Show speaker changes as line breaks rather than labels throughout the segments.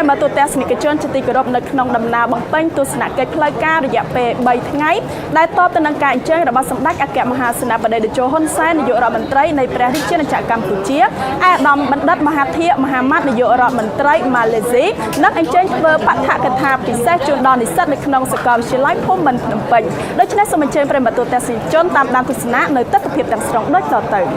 Pre mà tôi test này cái chân chỉ cái rộp nơi nông đầm nào bằng bánh tôi sẽ cái plei ca để dẹp về 7 ngàyได้ตอบตนังการเชิงระบาดสำนักอากาศมหาสนาประเดี๋ยวโจฮอนไซน์ในยุโรปมันไตรในประเทศเช่นจากกัมพูชีอาดอมบันดัดมหาเทียมหามัดในยุโรปมันไตรมาเลเซียนักอันเชิงเบอร์ปัทะกถาพิเศษจุดดอนในสัตว์ในขนมสกอร์ชิไลพมบันนำไปโดยเฉพาะสมัยเชิงประมาตัวแต่สิจนตามดานกุศลในตัดเพียบต่างสองด้วยต่อเติม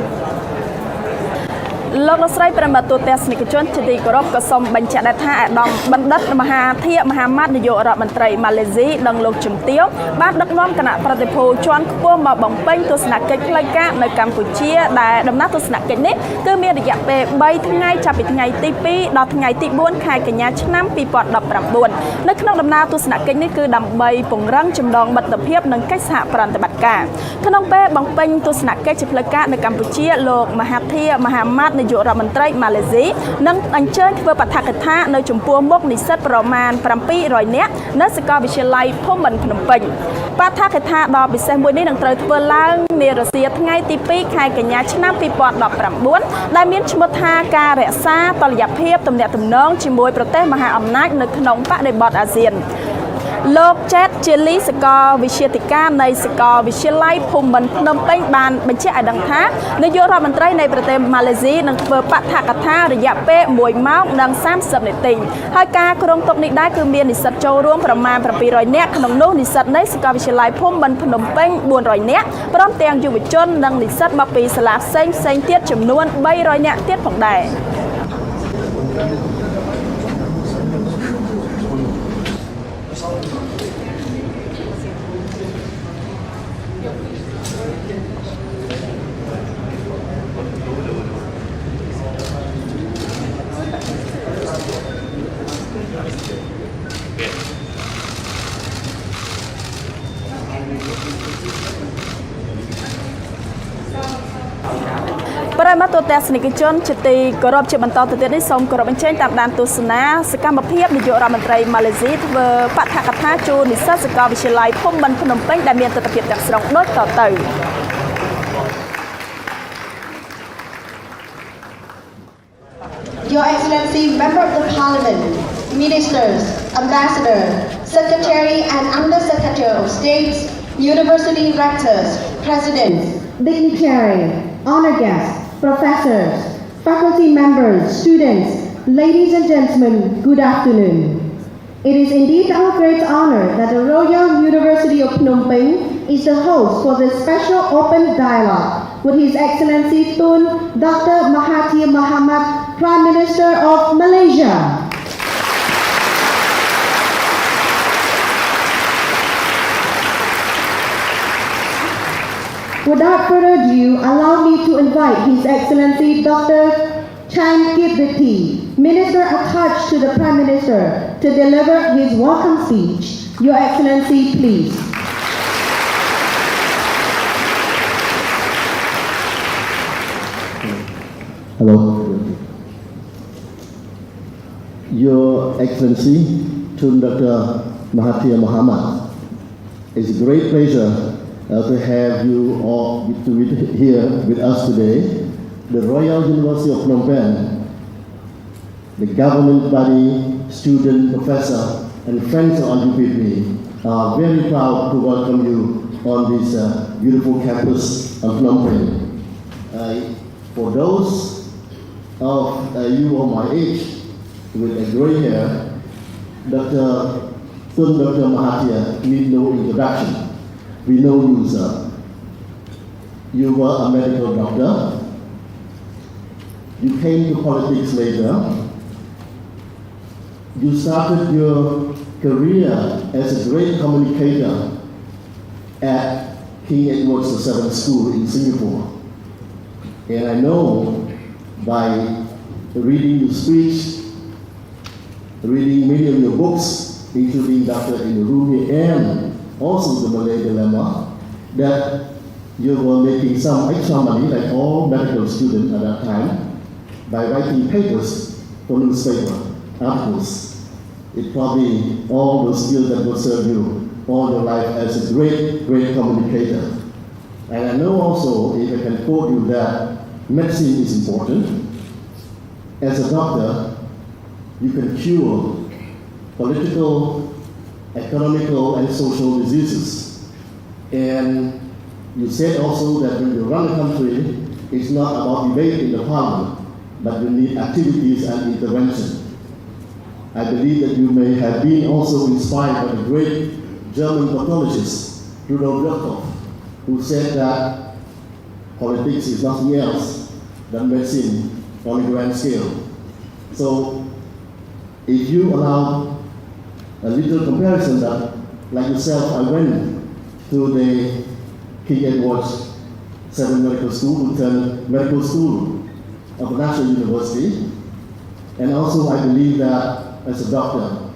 โลกเราใช้ประมาตัวเตสนิกชนจะดีกรอบกสมบัญชาได้ท่าดอมบันดัดมหาเทียมหามัดในยุโรปมันไตรมาเลเซียดังโลกจุ่มเตี้ยวบ้านดักน้อมขณะปฏิโพชวนขั้วมาบังเป้งตัวสนักเก็ตไลกาในกัมพูชีได้ดำน้ำตัวสนักเก็ตนี้ก็มีระยะเปย์ใบทั้งไงจับไปทั้งไงตีปีดอกทั้งไงตีบ้วนขายกันยาชั้นปีปอดดับปรับบ้วนในขนมดำน้ำตัวสนักเก็ตนี้คือดำใบปุ่งรังจำลองบัตรเพียบหนึ่งcáchสหปฏิบัติการขนมเป้บังเป้งตัวสนักเก็ตจิพลกาในกัมพูชีโลกมหาเทียมหามัดในยุโรปมันไตรมาเลเซียนั่งอันเชิญเพื่อปัทกถาในจุ่มพัวมกนิสัตประมาณปรำปีรอยเนี้ยนักสกอร์วิเชียไลพมบันพนมเป่งปัทกถาดอกบิเซมบุนี้นังเตยเพื่อล้างเนรเซียทั้งไงตีปีขายกันยาชนะปีปอดดอกปรำบ้วนได้มีชมทาการะซาตลยับเพียบตำแหน่งตำน้องชิมวยประเทศมหาอำนาจในขนมปะในบอดอาเซียนโลกเจ็ดเจลิสกอร์วิเชียติกาในสกอร์วิเชียไลพมบันพนมเป่งบานบัญชีอดังท้าในยุโรปมันไตรในประเทศมาเลเซียนังเปิดปัทกถาระยะเป้มวยเมาส์ดัง30 ในติงให้การกรงตกนี้ได้คือมีนิสัตโจร่วมประมาณปีรอยเนี้ยขนมนู้นิสัตในสกอร์วิเชียไลพมบันพนมเป่งรอยเนี้ยพร้อมเตียงอยู่วิจนดังนิสัตมาปีสลาเซ็งเทียดจำนวนใบรอยเนี้ยเทียดของใดประมาตัวเตสนิกชนจะตีกรอบจะบรรทอตัวเตได้ส่งกรอบเป็นเช่นตามดานตุสนาสกัมบเพียบในยุโรปมันไตรมาเลเซียเวอร์ปัทกถาจูนิสัตสกอร์วิเชียไลพมบันพนมเป่งได้เมียนตัวเพียบจากสองด้วยต่อเติม
Your Excellency, Member of the Parliament, Ministers, Ambassador, Secretary and Under-Secretary of States, University Rectors, Presidents, Dignitary, Honor Guests, Professors, Faculty Members, Students, Ladies and Gentlemen, good afternoon. It is indeed our great honor that the Royal University of Phnom Penh is the host for this special open dialogue with His Excellency Tun Dr. Mahathir Mohamad, Prime Minister of Malaysia. Without further ado, allow me to invite His Excellency Dr. Chan Kip Minister attached to the Prime Minister, to deliver his welcome speech. Your Excellency, please.
Hello. Your Excellency, Tun Dr. Mahathir Mohamad, it's a great pleasure to have you all here with us today. The Royal University of Phnom Penh, the government body, student, professor, and friends of RUPP are very proud to welcome you on this beautiful campus of Phnom Penh. For those of you of my age with a gray hair, Dr. Mahathir need no introduction. We know you, sir. You were a medical doctor. You came to politics later. You started your career as a great communicator at King Edward VII School in Singapore. And I know by reading your speech, reading many of your books, including Dr. Inurumi and also the Malay Dilemma, that you were making some extra money, like all medical students at that time, by writing papers for newspaper articles. It probably all those skills that will serve you all your life as a great communicator. And I know also, if I can quote you, that medicine is important. As a doctor, you can cure political, economical, and social diseases. And you said also that when you run a country, it's not about debate in the parliament, but you need activities and intervention. I believe that you may have been also inspired by the great German pathologist, Rudolf Virchow, who said that politics is nothing else than medicine on a grand scale. So, if you allow a little comparison that, like yourself, I went to the King Edward's 7 Medical School, to turn medical school of a national university. And also I believe that as a doctor,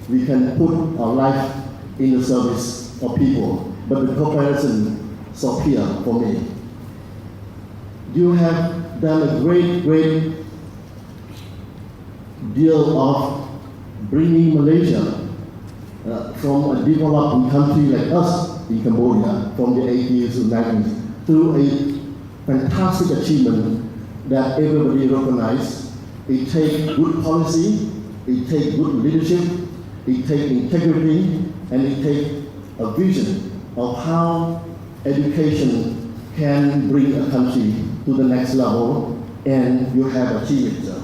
we can put our life in the service of people. But the comparison stops here for me. You have done a great deal of bringing Malaysia from a developing country like us in Cambodia from the 80s to 90s to a fantastic achievement that everybody recognizes. It takes good policy, it takes good leadership, it takes integrity, and it takes a vision of how education can bring a country to the next level, and you have achieved it.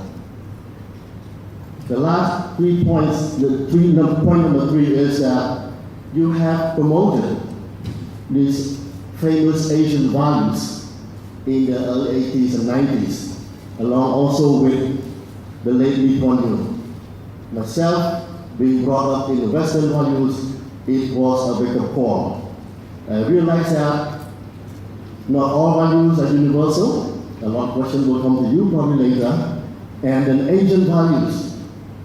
The last 3 points, point number 3 is that you have promoted these famous Asian values in the early 80s and 90s, along also with the late Lee Kuan Yew. Myself, being brought up in the Western values, it was a wake-up call. I realized that not all values are universal. A lot of questions will come to you probably later. And then Asian values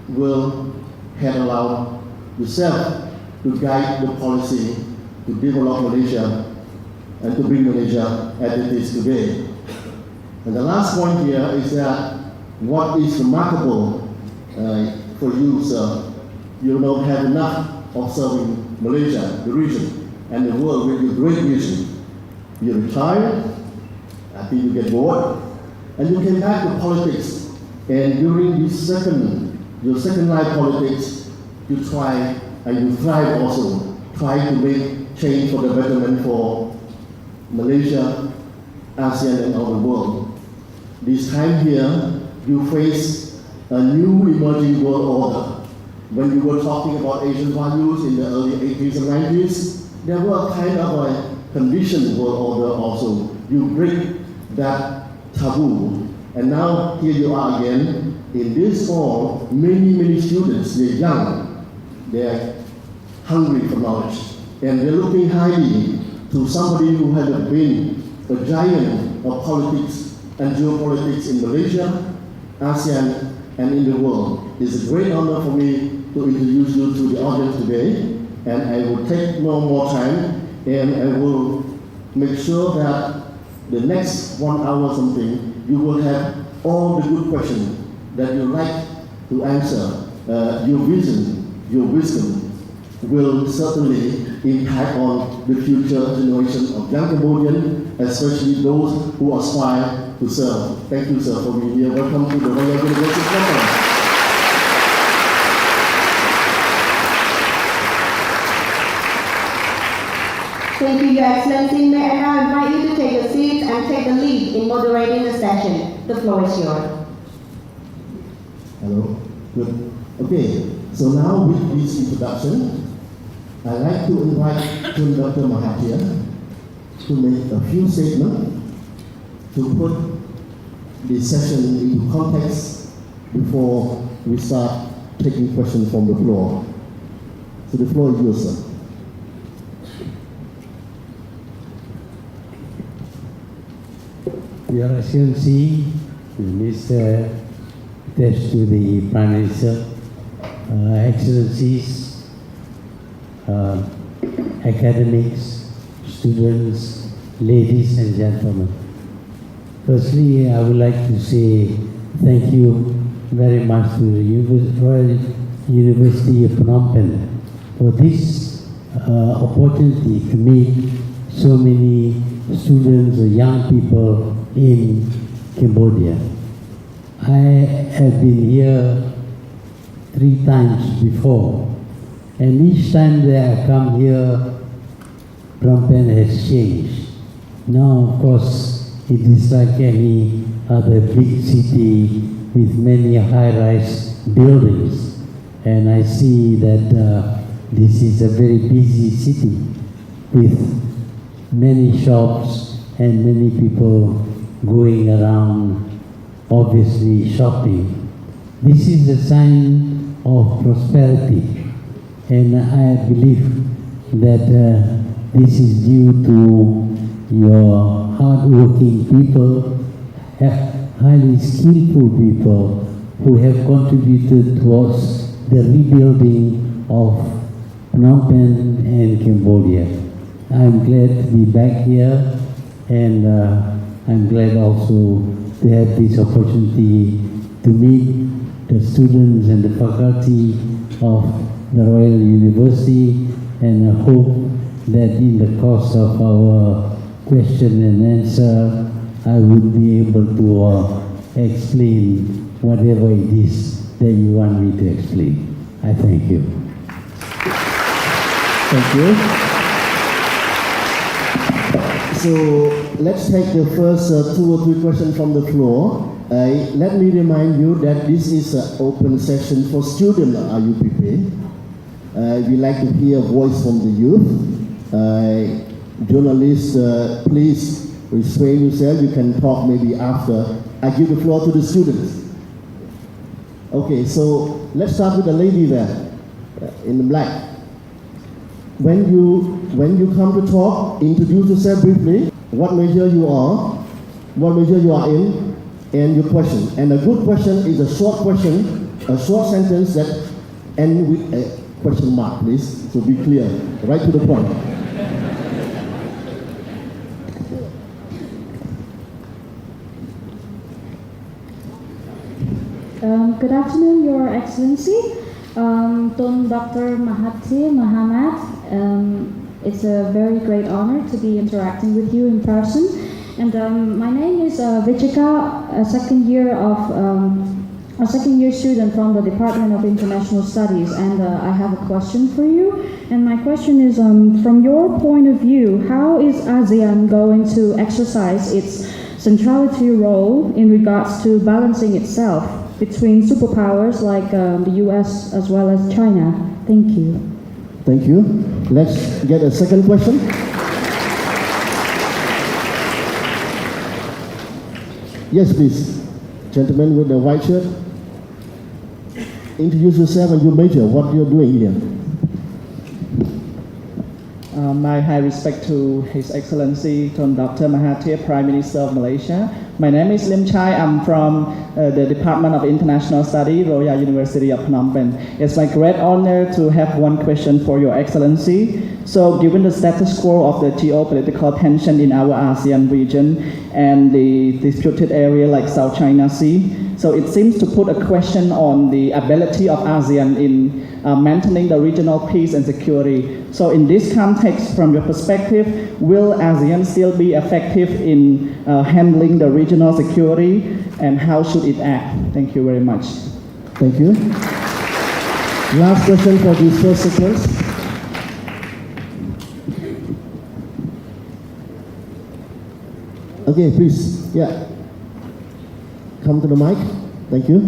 will have allowed yourself to guide the policy to develop Malaysia and to bring Malaysia as it is today. And the last point here is that what is remarkable for you, sir, you don't have enough of serving Malaysia, the region, and the world with your great vision. You retired, I think you get bored, and you came back to politics. And during this your second life politics, you try, and you thrive also, try to make change for the betterment for Malaysia, ASEAN, and all the world. This time here, you face a new emerging world order. When you were talking about Asian values in the early 80s and 90s, there were kind of a conditioned world order also. You break that taboo. And now here you are again. In this fall, many students, they're young, they're hungry for knowledge, and they're looking highly to somebody who has been a giant of politics and geopolitics in Malaysia, ASEAN, and in the world. It's a great honor for me to introduce you to the audience today, and I will take no more time, and I will make sure that the next 1 hour something, you will have all the good questions that you like to answer. Your vision, your wisdom will certainly impact on the future generation of young Cambodians, especially those who aspire to serve. Thank you, sir, for being here. Welcome to the Royal University Conference.
Thank you, Your Excellency. May I now invite you to take your seats and take the lead in moderating the session. The floor is yours.
Hello. Good. Okay. So now with this introduction, I'd like to invite Dr. Mahathir to make a few statements to put the session into context before we start taking questions from the floor. So the floor is yours, sir.
Your Excellency, Mr. Attached to the Prime Minister, Excellencies, academics, students, ladies and gentlemen. Firstly, I would like to say thank you very much to the Royal University of Phnom Penh for this opportunity to meet so many students or young people in Cambodia. I have been here 3 times before. And each time that I come here, Phnom Penh has changed. Now, of course, it is like any other big city with many high-rise buildings. And I see that this is a very busy city with many shops and many people going around, obviously shopping. This is a sign of prosperity, and I believe that this is due to your hard-working people, highly skillful people who have contributed towards the rebuilding of Phnom Penh and Cambodia. I'm glad to be back here, and I'm glad also to have this opportunity to meet the students and the faculty of the Royal University, and I hope that in the course of our question and answer, I would be able to explain whatever it is that you want me to explain. I thank you.
Thank you. So let's take the first 2 or 3 questions from the floor. Let me remind you that this is an open session for students at RUPP. We like to hear a voice from the youth. Journalists, please restrain yourself. You can talk maybe after. I give the floor to the students. Okay, so let's start with the lady there in the black. When you come to talk, introduce yourself briefly, what major you are, what major you are in, and your question. And a good question is a short question, a short sentence that ends with a question mark, please. So be clear, right to the point.
Good afternoon, Your Excellency. Ton Dr. Mahathir Mohamad, it's a very great honor to be interacting with you in person. And my name is Vichika, a second year student from the Department of International Studies, and I have a question for you. And my question is, from your point of view, how is ASEAN going to exercise its centrality role in regards to balancing itself between superpowers like the US as well as China? Thank you.
Thank you. Let's get a second question. Yes, please. Gentleman with the white shirt. Introduce yourself and your major, what you're doing here.
My high respect to His Excellency Ton Dr. Mahathir, Prime Minister of Malaysia. My name is Lim Chai. I'm from the Department of International Studies, Royal University of Phnom Penh. It's my great honor to have one question for Your Excellency. So, given the status quo of the geopolitical tension in our ASEAN region and the disputed area like South China Sea, so it seems to put a question on the ability of ASEAN in maintaining the regional peace and security. So in this context, from your perspective, will ASEAN still be effective in handling the regional security, and how should it act? Thank you very much.
Thank you. Last question for this first sequence. Okay, please. Yeah. Come to the mic. Thank you.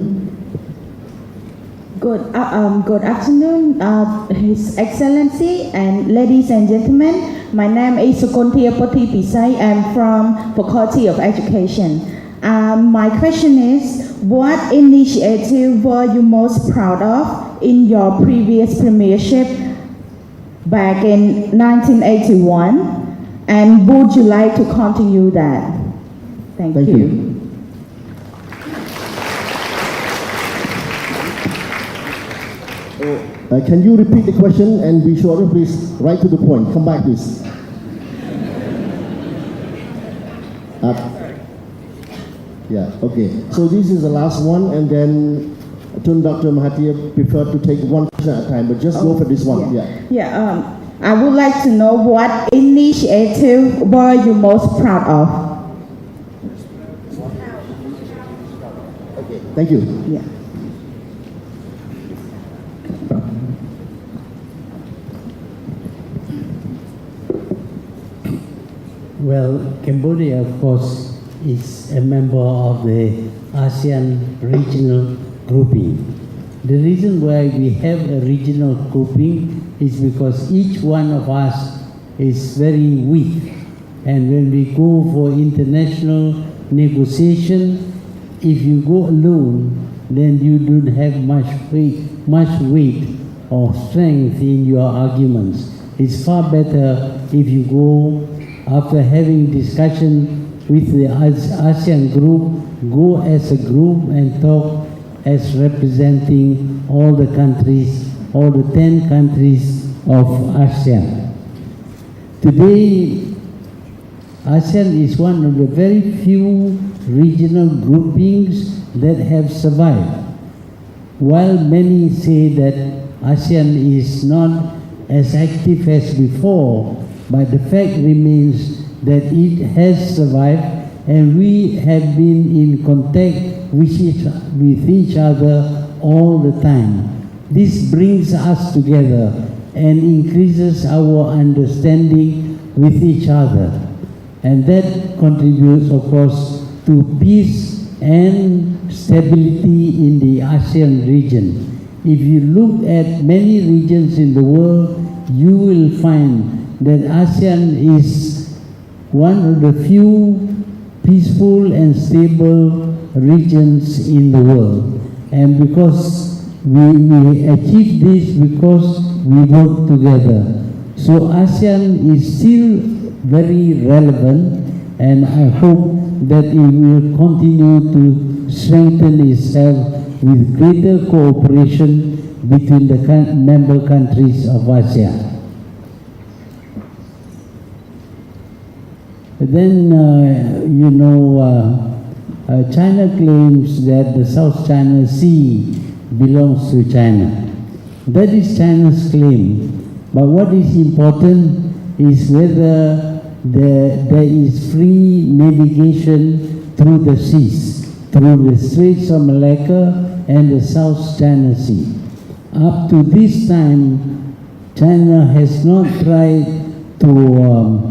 Good afternoon, His Excellency and ladies and gentlemen. My name is Sukontia Poti Pisai. I'm from Faculty of Education. My question is, what initiative were you most proud of in your previous premiership back in 1981? And would you like to continue that? Thank you.
Can you repeat the question and be shorter, please? Right to the point. Come back, please. Yeah, okay. So this is the last one, and then Dr. Mahathir preferred to take one question at a time, but just go for this one.
Yeah. I would like to know what initiative were you most proud of?
Okay, thank you.
Yeah.
Well, Cambodia, of course, is a member of the ASEAN regional grouping. The reason why we have a regional grouping is because each one of us is very weak. And when we go for international negotiation, if you go alone, then you don't have much weight or strength in your arguments. It's far better if you go, after having discussion with the ASEAN group, go as a group and talk as representing all the countries, all the 10 countries of ASEAN. Today, ASEAN is one of the very few regional groupings that have survived. While many say that ASEAN is not as active as before, but the fact remains that it has survived, and we have been in contact with each other all the time. This brings us together and increases our understanding with each other. And that contributes, of course, to peace and stability in the ASEAN region. If you look at many regions in the world, you will find that ASEAN is one of the few peaceful and stable regions in the world. And because we achieve this because we work together. So ASEAN is still very relevant, and I hope that it will continue to strengthen itself with greater cooperation between the member countries of ASEAN. Then, China claims that the South China Sea belongs to China. That is China's claim. But what is important is whether there is free navigation through the seas, through the Straits of Malacca and the South China Sea. Up to this time, China has not tried to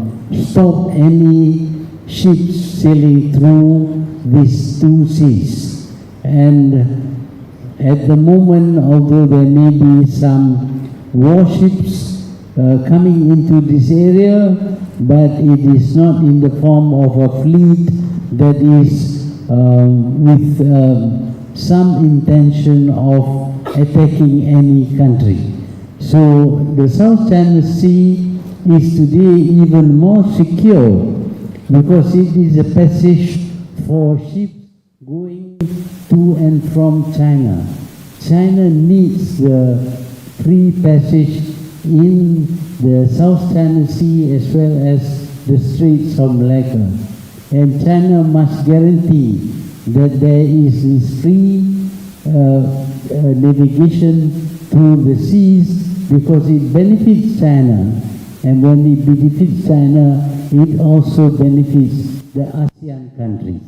stop any ships sailing through these two seas. And at the moment, although there may be some warships coming into this area, but it is not in the form of a fleet that is with some intention of attacking any country. So the South China Sea is today even more secure because it is a passage for ships going to and from China. China needs the free passage in the South China Sea as well as the Straits of Malacca. And China must guarantee that there is this free navigation through the seas because it benefits China. And when it benefits China, it also benefits the ASEAN countries.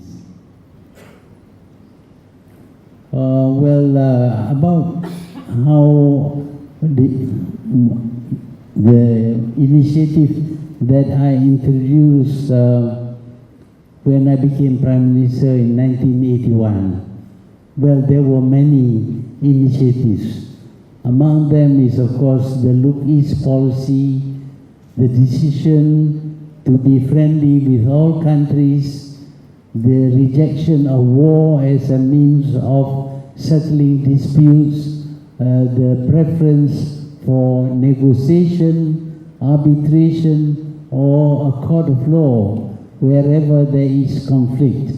About how the initiative that I introduced when I became Prime Minister in 1981. Well, there were many initiatives. Among them is, of course, the Look East policy, the decision to be friendly with all countries, the rejection of war as a means of settling disputes, the preference for negotiation, arbitration, or a court of law wherever there is conflict.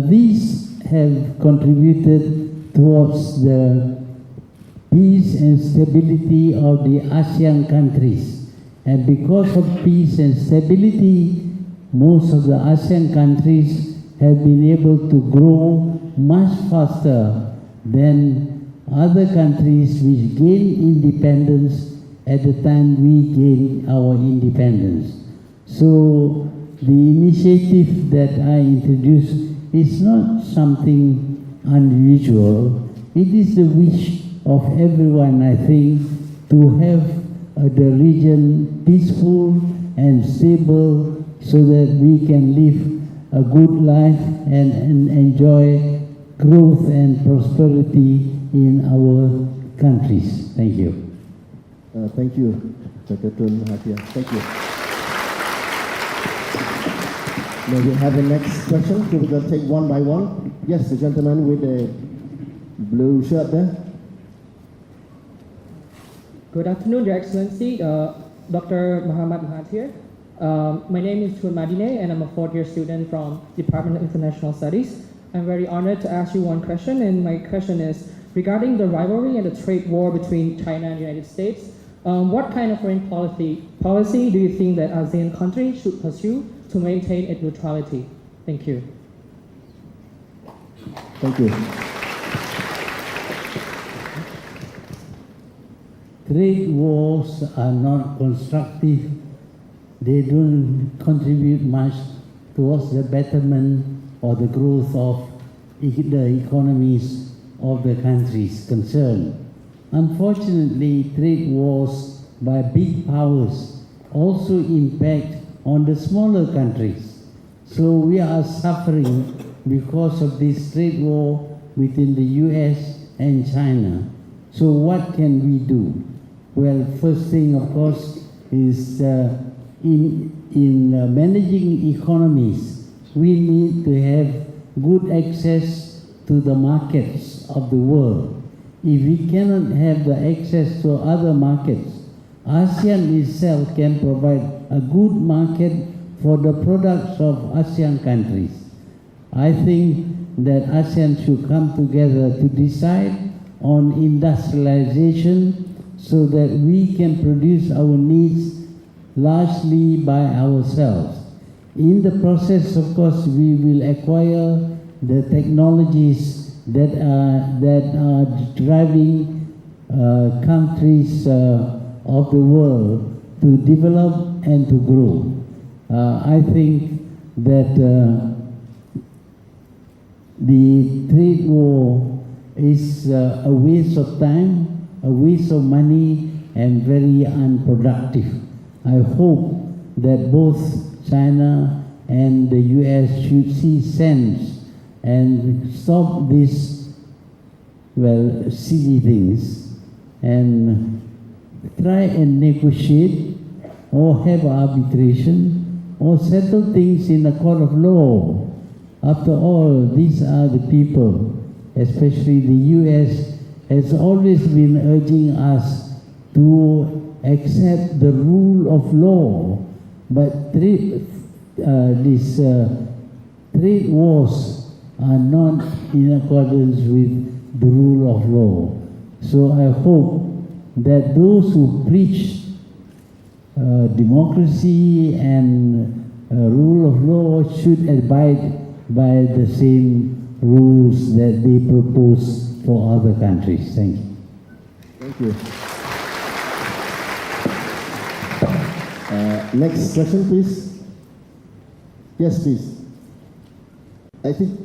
These have contributed towards the peace and stability of the ASEAN countries. And because of peace and stability, most of the ASEAN countries have been able to grow much faster than other countries which gained independence at the time we gained our independence. So the initiative that I introduced is not something unusual. It is the wish of everyone, I think, to have the region peaceful and stable, so that we can live a good life and enjoy growth and prosperity in our countries. Thank you.
Thank you, Dr. Tun Mahathir. Thank you. May we have the next question? So we're going to take one by one. Yes, the gentleman with the blue shirt there.
Good afternoon, Your Excellency, Dr. Muhammad Mahathir. My name is Tun Madine, and I'm a fourth-year student from Department of International Studies. I'm very honored to ask you one question, and my question is regarding the rivalry and the trade war between China and the United States. What kind of foreign policy do you think that ASEAN countries should pursue to maintain its neutrality? Thank you.
Thank you.
Trade wars are not constructive. They don't contribute much towards the betterment or the growth of the economies of the countries concerned. Unfortunately, trade wars by big powers also impact on the smaller countries. So we are suffering because of this trade war within the US and China. So what can we do? Well, first thing, of course, is in managing economies, we need to have good access to the markets of the world. If we cannot have the access to other markets, ASEAN itself can provide a good market for the products of ASEAN countries. I think that ASEAN should come together to decide on industrialization so that we can produce our needs largely by ourselves. In the process, of course, we will acquire the technologies that are driving countries of the world to develop and to grow. I think that the trade war is a waste of time, a waste of money, and very unproductive. I hope that both China and the US should see sense and stop these, well, silly things and try and negotiate or have arbitration or settle things in a court of law. After all, these are the people, especially the US, has always been urging us to accept the rule of law, but these trade wars are not in accordance with the rule of law. So I hope that those who preach democracy and rule of law should abide by the same rules that they propose for other countries. Thank you.
Thank you. Next question, please. Yes, please. I think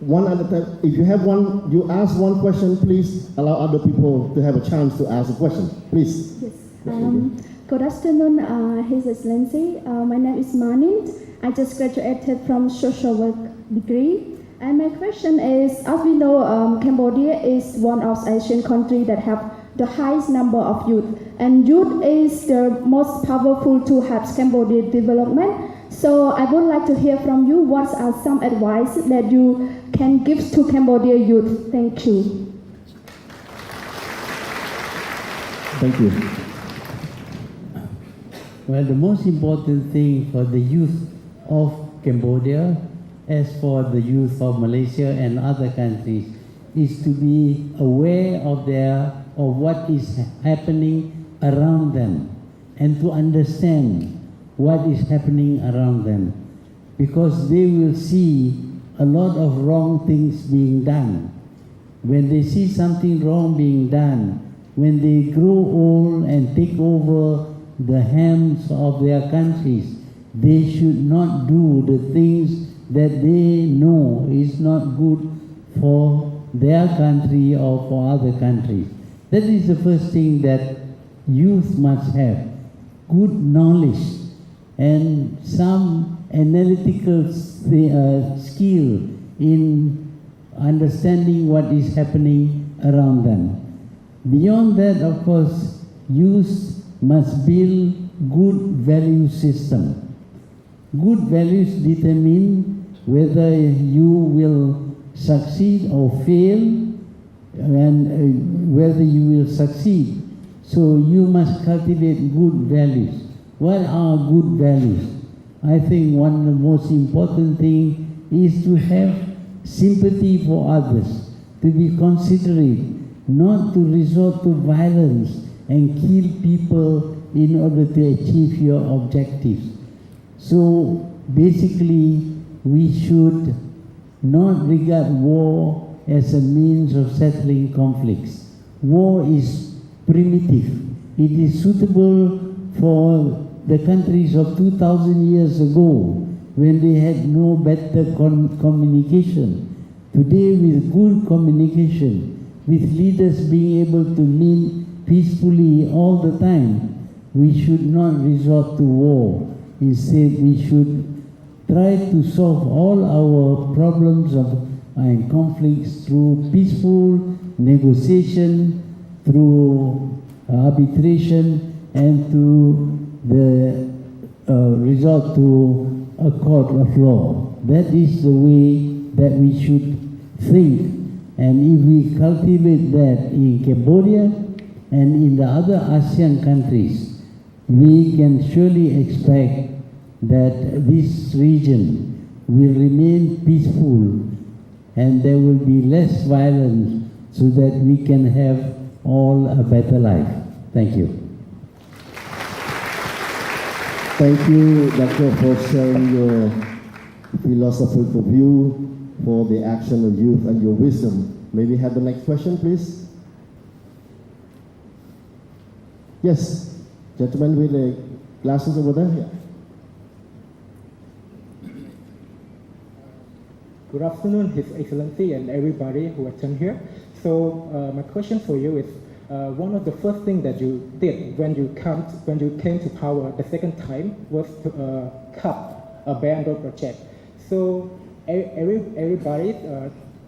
one at a time. If you have one, you ask one question, please allow other people to have a chance to ask a question. Please.
Yes. Good afternoon, His Excellency. My name is Manint. I just graduated from social work degree. And my question is, as we know, Cambodia is one of Asian countries that have the highest number of youth. And youth is the most powerful to help Cambodia development. So I would like to hear from you, what are some advice that you can give to Cambodia youth? Thank you.
Thank you.
Well, the most important thing for the youth of Cambodia, as for the youth of Malaysia and other countries, is to be aware of what is happening around them and to understand what is happening around them, because they will see a lot of wrong things being done. When they see something wrong being done, when they grow old and take over the helms of their countries, they should not do the things that they know is not good for their country or for other countries. That is the first thing that youth must have, good knowledge and some analytical skill in understanding what is happening around them. Beyond that, of course, youth must build good value system. Good values determine whether you will succeed or fail, and whether you will succeed. So you must cultivate good values. What are good values? I think one of the most important thing is to have sympathy for others, to be considerate, not to resort to violence and kill people in order to achieve your objectives. So basically, we should not regard war as a means of settling conflicts. War is primitive. It is suitable for the countries of 2,000 years ago when they had no better communication. Today, with good communication, with leaders being able to meet peacefully all the time, we should not resort to war. Instead, we should try to solve all our problems and conflicts through peaceful negotiation, through arbitration, and through the resort to a court of law. That is the way that we should think. And if we cultivate that in Cambodia and in the other ASEAN countries, we can surely expect that this region will remain peaceful and there will be less violence so that we can have all a better life. Thank you.
Thank you, Doctor, for sharing your philosophical view for the action of youth and your wisdom. May we have the next question, please? Yes, gentleman with the glasses over there. Yeah.
Good afternoon, His Excellency and everybody who attend here. So my question for you is, one of the first things that you did when you came to power the second time was to cut a Belt and Road project. So everybody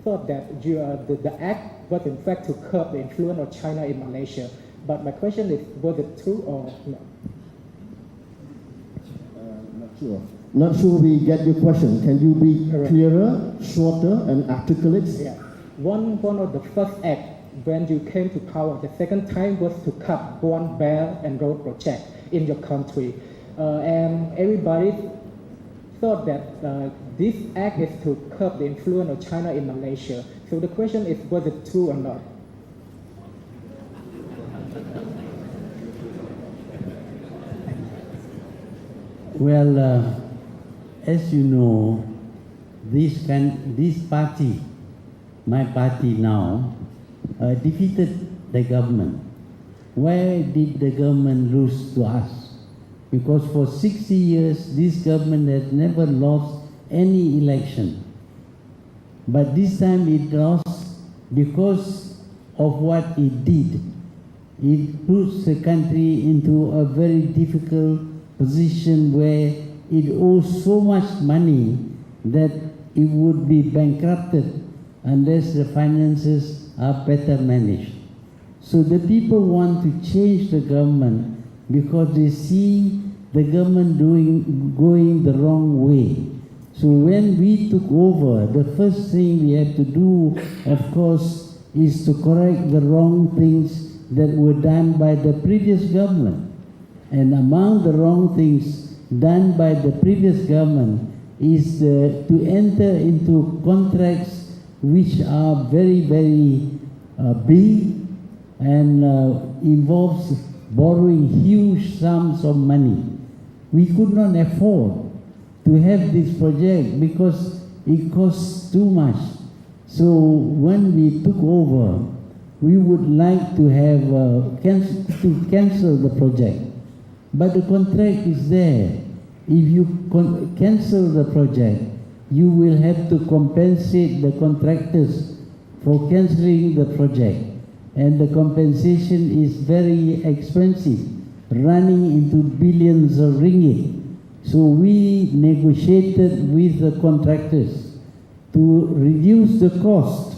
thought that the act was in fact to curb the influence of China in Malaysia. But my question is, was it true or no?
Not sure. Not sure we get your question. Can you be clearer, shorter, and articulate?
Yeah. One of the first acts when you came to power the second time was to cut one Belt and Road project in your country. And everybody thought that this act is to curb the influence of China in Malaysia. So the question is, was it true or not?
Well, as you know, this party, my party now, defeated the government. Where did the government lose to us? Because for 60 years, this government has never lost any election. But this time it lost because of what it did. It puts the country into a very difficult position where it owes so much money that it would be bankrupted unless the finances are better managed. So the people want to change the government because they see the government going the wrong way. So when we took over, the first thing we had to do, of course, is to correct the wrong things that were done by the previous government. And among the wrong things done by the previous government is to enter into contracts which are very, very big and involves borrowing huge sums of money. We could not afford to have this project because it costs too much. So when we took over, we would like to have cancel the project. But the contract is there. If you cancel the project, you will have to compensate the contractors for cancelling the project. And the compensation is very expensive, running into billions of ringgit. So we negotiated with the contractors to reduce the cost,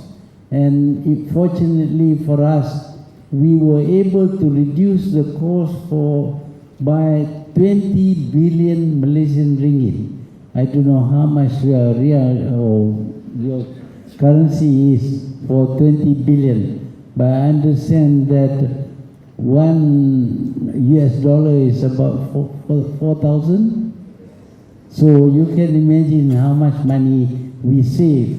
and fortunately for us, we were able to reduce the cost by 20 billion Malaysian ringgit. I don't know how much real or your currency is for 20 billion, but I understand that $1 is about 4,000. So you can imagine how much money we save.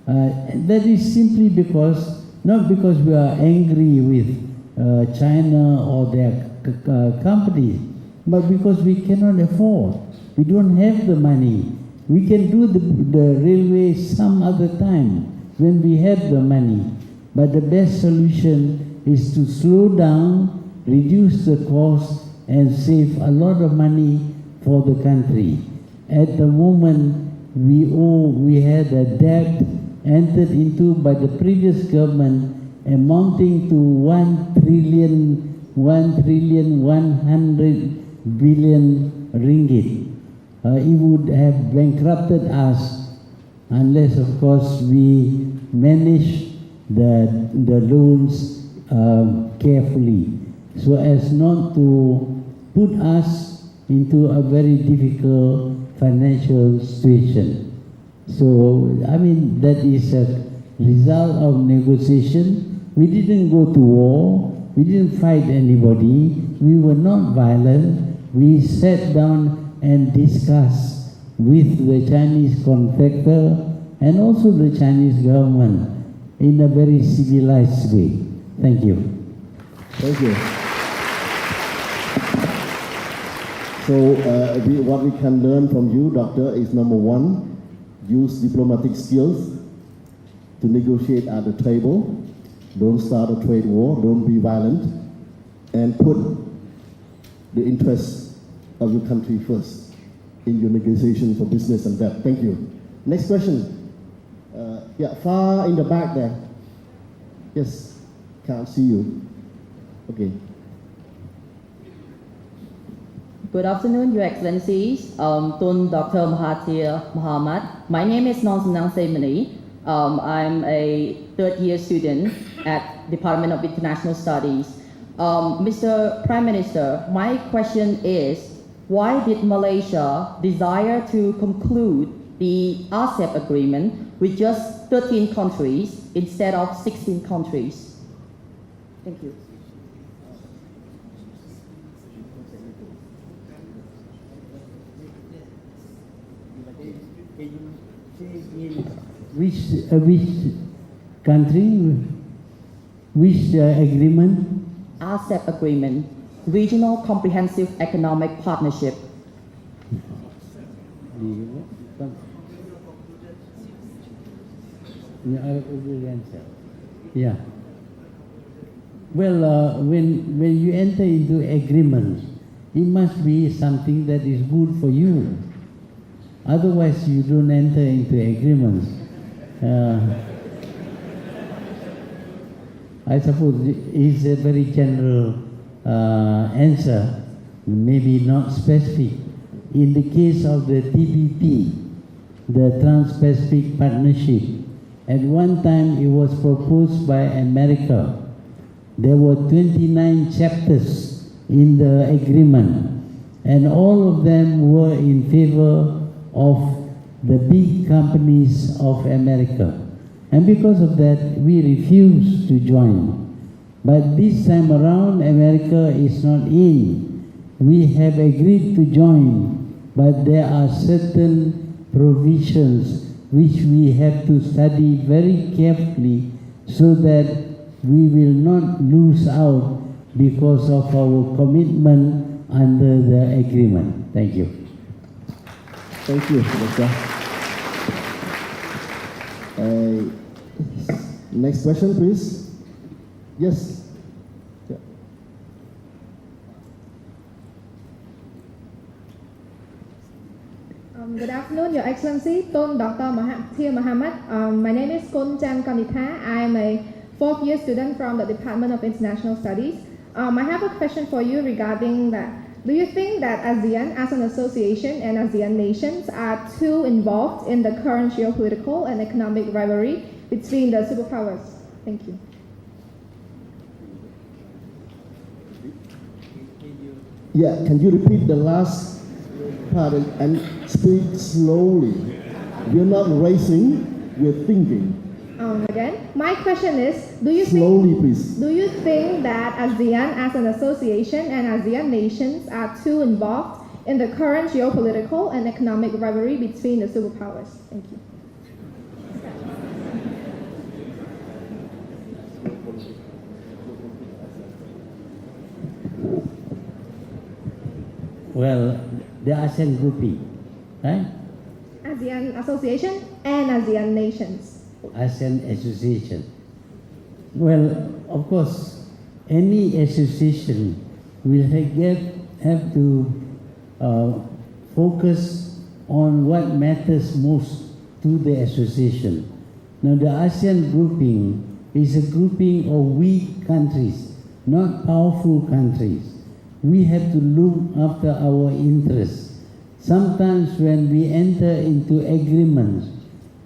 That is simply because, not because we are angry with China or their companies, but because we cannot afford. We don't have the money. We can do the railway some other time when we have the money. But the best solution is to slow down, reduce the cost, and save a lot of money for the country. At the moment, we had a debt entered into by the previous government amounting to 1,100 billion ringgit. It would have bankrupted us unless, of course, we manage the loans carefully so as not to put us into a very difficult financial situation. So, I mean, that is a result of negotiation. We didn't go to war. We didn't fight anybody. We were not violent. We sat down and discussed with the Chinese contractor and also the Chinese government in a very civilized way. Thank you.
Thank you. So what we can learn from you, Doctor, is number one, use diplomatic skills to negotiate at the table. Don't start a trade war, don't be violent, and put the interests of your country first in your negotiations for business and debt. Thank you. Next question. Yeah, far in the back there. Yes, can't see you. Okay.
Good afternoon, Your Excellencies, Tun Dr. Mahathir Mohamad. My name is Nonsanang Semani. I'm a third-year student at Department of International Studies. Mr. Prime Minister, my question is, why did Malaysia desire to conclude the RCEP agreement with just 13 countries instead of 16 countries? Thank you.
Which country, which agreement?
RCEP agreement, Regional Comprehensive Economic Partnership.
Yeah. Well, when you enter into agreements, it must be something that is good for you. Otherwise, you don't enter into agreements. I suppose it's a very general answer, maybe not specific. In the case of the TPP, the Trans-Pacific Partnership, at one time it was proposed by America. There were 29 chapters in the agreement, and all of them were in favor of the big companies of America. And because of that, we refused to join. But this time around, America is not in. We have agreed to join, but there are certain provisions which we have to study very carefully so that we will not lose out because of our commitment under the agreement. Thank you.
Thank you, Doctor. Next question, please. Yes. Yeah.
Good afternoon, Your Excellency, Tun Dr. Mahathir Mohamad. My name is Kun Chan Kanitha. I am a fourth-year student from the Department of International Studies. I have a question for you regarding that Do you think that ASEAN as an association and ASEAN nations are too involved in the current geopolitical and economic rivalry between the superpowers? Thank you.
Yeah, can you repeat the last part and speak slowly? We're not racing, we're thinking.
Again, my question is,
Slowly, please.
Do you think that ASEAN as an association and ASEAN nations are too involved in the current geopolitical and economic rivalry between the superpowers? Thank you.
Well, the ASEAN grouping, right?
ASEAN association and ASEAN nations.
ASEAN association. Well, of course, any association will have to focus on what matters most to the association. Now, the ASEAN grouping is a grouping of weak countries, not powerful countries. We have to look after our interests. Sometimes when we enter into agreements,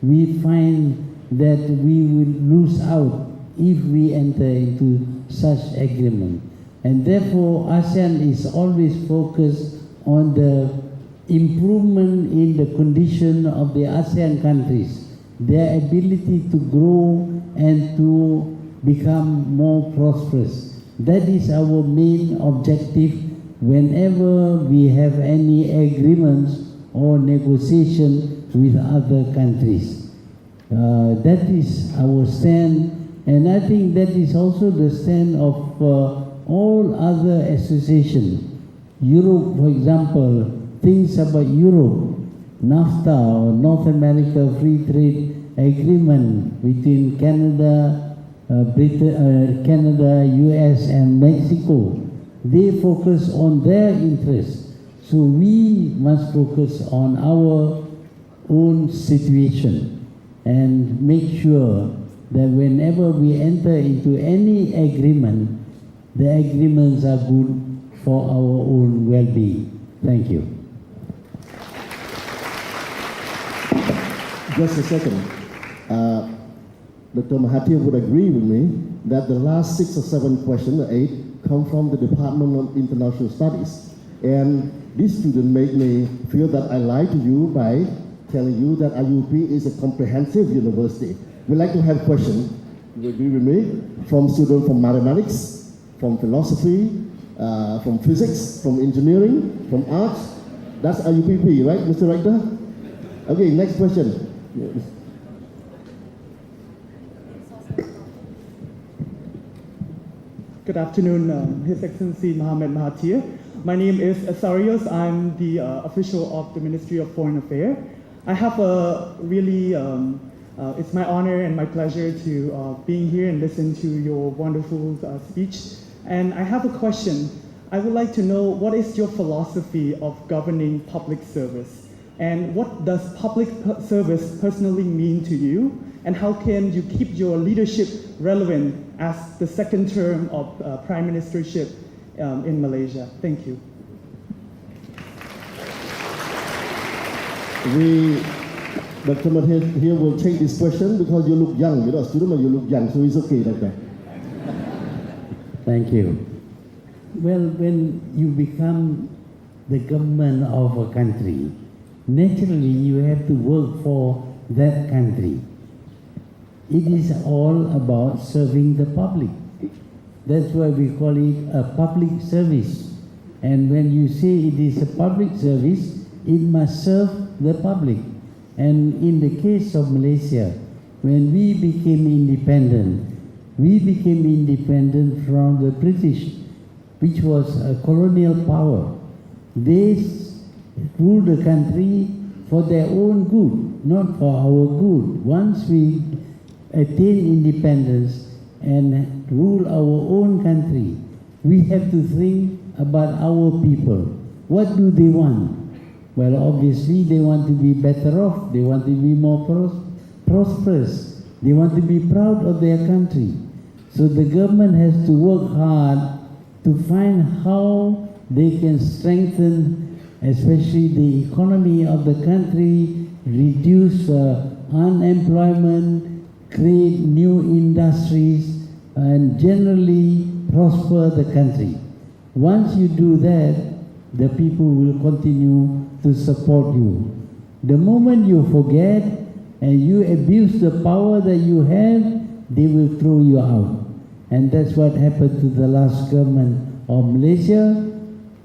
we find that we will lose out if we enter into such agreement. And therefore, ASEAN is always focused on the improvement in the condition of the ASEAN countries, their ability to grow and to become more prosperous. That is our main objective whenever we have any agreements or negotiation with other countries. That is our stand, and I think that is also the stand of all other associations. Europe, for example, thinks about Europe, NAFTA or North America Free Trade Agreement between Canada, Canada, US and Mexico. They focus on their interests. So we must focus on our own situation and make sure that whenever we enter into any agreement, the agreements are good for our own well-being. Thank you.
Just a second. Dr. Mahathir would agree with me that the last 6 or 7 questions, 8, come from the Department of International Studies. And this student made me feel that I lied to you by telling you that RUPP is a comprehensive university. We'd like to have questions, you agree with me, from students from mathematics, from philosophy, from physics, from engineering, from arts. That's RUPP, right, Mr. Rector? Okay, next question.
Good afternoon, His Excellency Mohammed Mahathir. My name is Asarios. I'm the official of the Ministry of Foreign Affairs. I have a really, it's my honor and my pleasure to being here and listen to your wonderful speech. And I have a question. I would like to know what is your philosophy of governing public service? And what does public service personally mean to you? And how can you keep your leadership relevant as the second term of prime ministership in Malaysia? Thank you.
Dr. Mahathir here will take this question because you look young. You're not a student, but you look young, so it's okay, Doctor.
Thank you. Well, when you become the government of a country, naturally you have to work for that country. It is all about serving the public. That's why we call it a public service. And when you say it is a public service, it must serve the public. And in the case of Malaysia, when we became independent from the British, which was a colonial power. They ruled the country for their own good, not for our good. Once we attain independence and rule our own country, we have to think about our people. What do they want? Well, obviously they want to be better off, they want to be more prosperous, they want to be proud of their country. So the government has to work hard to find how they can strengthen especially the economy of the country, reduce unemployment, create new industries, and generally prosper the country. Once you do that, the people will continue to support you. The moment you forget and you abuse the power that you have, they will throw you out. And that's what happened to the last government of Malaysia.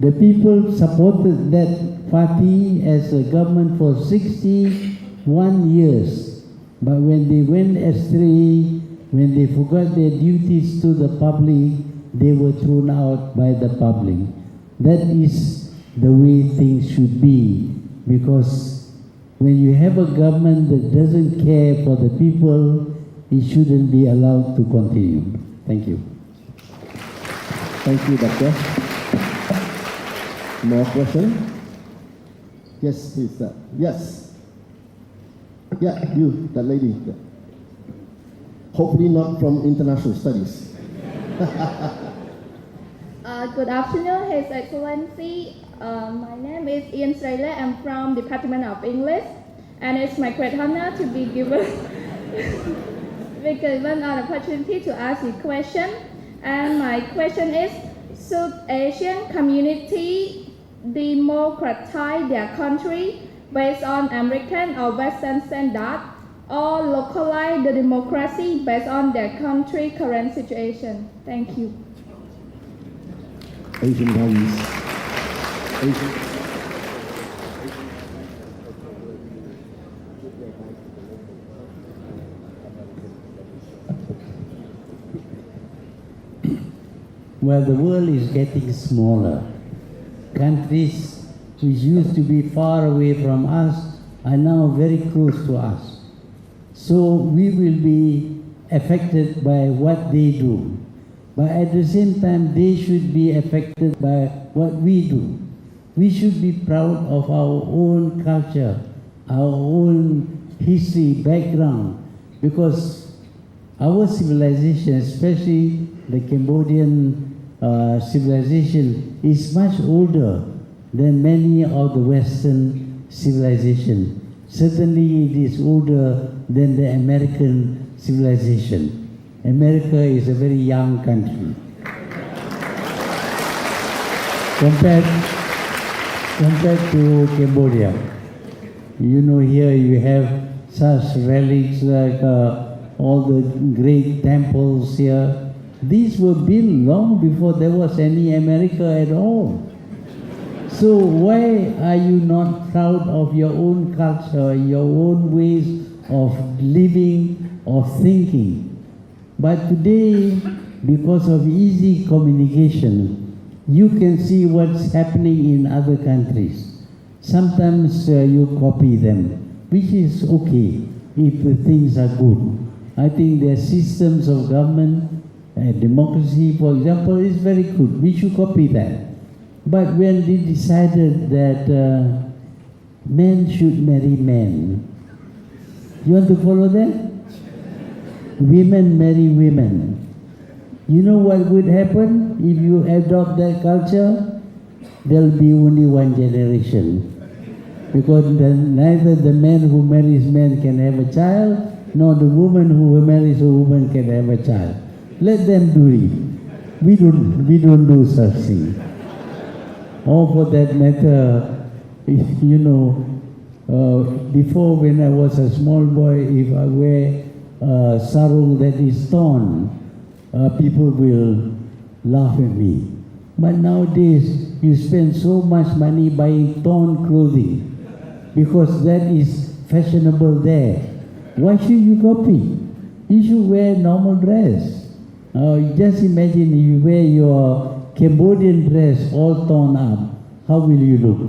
The people supported that party as a government for 61 years. But when they went astray, when they forgot their duties to the public, they were thrown out by the public. That is the way things should be, because when you have a government that doesn't care for the people, it shouldn't be allowed to continue. Thank you.
Thank you, Doctor. More questions? Yes, please. Yes. Yeah, you, that lady. Hopefully not from international studies.
Good afternoon, His Excellency. My name is Ian Srayla. I'm from Department of English, and it's my great honor to be given an opportunity to ask you a question. And my question is, should Asian community democratize their country based on American or Western standard, or localize the democracy based on their country current situation? Thank you.
Asian values. Asian.
Well, the world is getting smaller. Countries which used to be far away from us are now very close to us. So we will be affected by what they do. But at the same time, they should be affected by what we do. We should be proud of our own culture, our own history, background, because our civilization, especially the Cambodian civilization, is much older than many of the Western civilization. Certainly it is older than the American civilization. America is a very young country. Compared to Cambodia. You know, here you have such relics like all the great temples here. These were built long before there was any America at all. So why are you not proud of your own culture, your own ways of living, of thinking? But today, because of easy communication, you can see what's happening in other countries. Sometimes you copy them, which is okay if the things are good. I think their systems of government, democracy, for example, is very good. We should copy that. But when they decided that men should marry men, you want to follow that? Women marry women. You know what would happen if you adopt that culture? There'll be only one generation. Because neither the man who marries men can have a child, nor the woman who marries a woman can have a child. Let them do it. We don't do such thing. Or for that matter, you know, before when I was a small boy, if I wear sarung that is torn, people will laugh at me. But nowadays, you spend so much money buying torn clothing because that is fashionable there. Why should you copy? You should wear normal dress. Just imagine if you wear your Cambodian dress all torn up, how will you look?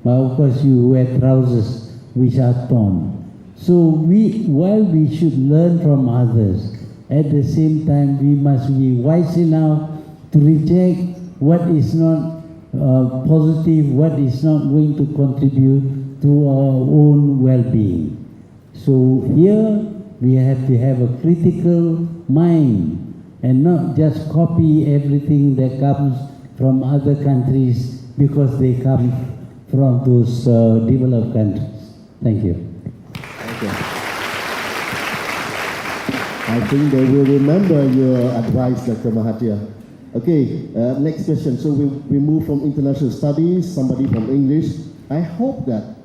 Well, of course, you wear trousers which are torn. So while we should learn from others, at the same time we must be wise enough to reject what is not positive, what is not going to contribute to our own well-being. So here we have to have a critical mind and not just copy everything that comes from other countries because they come from those developed countries. Thank you.
Okay. I think they will remember your advice, Dr. Mahathir. Okay, next question. So we move from international studies, somebody from English. I hope that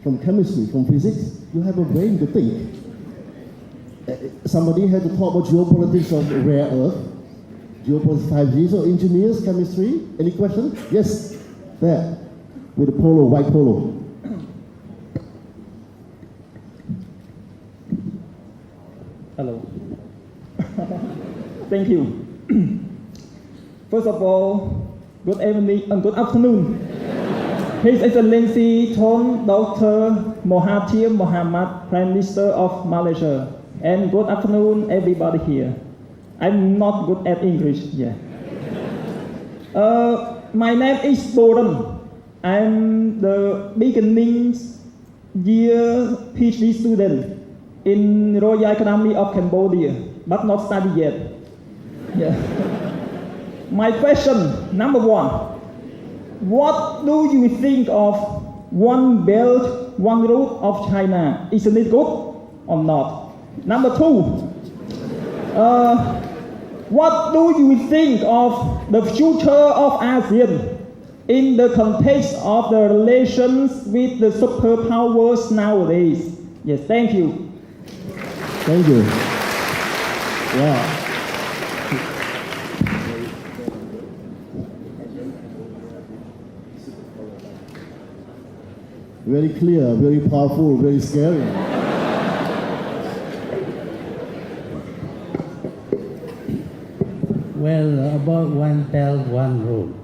from chemistry, from physics, you have a brain to think. Somebody had to talk about geopolitics of rare earth, geopolitics 5G. So engineers, chemistry, any questions? Yes, there, with the polo, white polo.
Hello. Thank you. First of all, good evening and good afternoon. His Excellency Dr. Mahathir Mohamad, Prime Minister of Malaysia. And good afternoon, everybody here. I'm not good at English, yeah. My name is Boran. I'm the beginning year PhD student in Royal Academy of Cambodia, but not study yet. Yeah. My question, number one, what do you think of One Belt, One Road of China? Isn't it good or not? Number two, what do you think of the future of ASEAN in the context of the relations with the superpowers nowadays? Yes, thank you.
Thank you. Wow. Very clear, very powerful, very scary.
Well, about One Belt, One Road,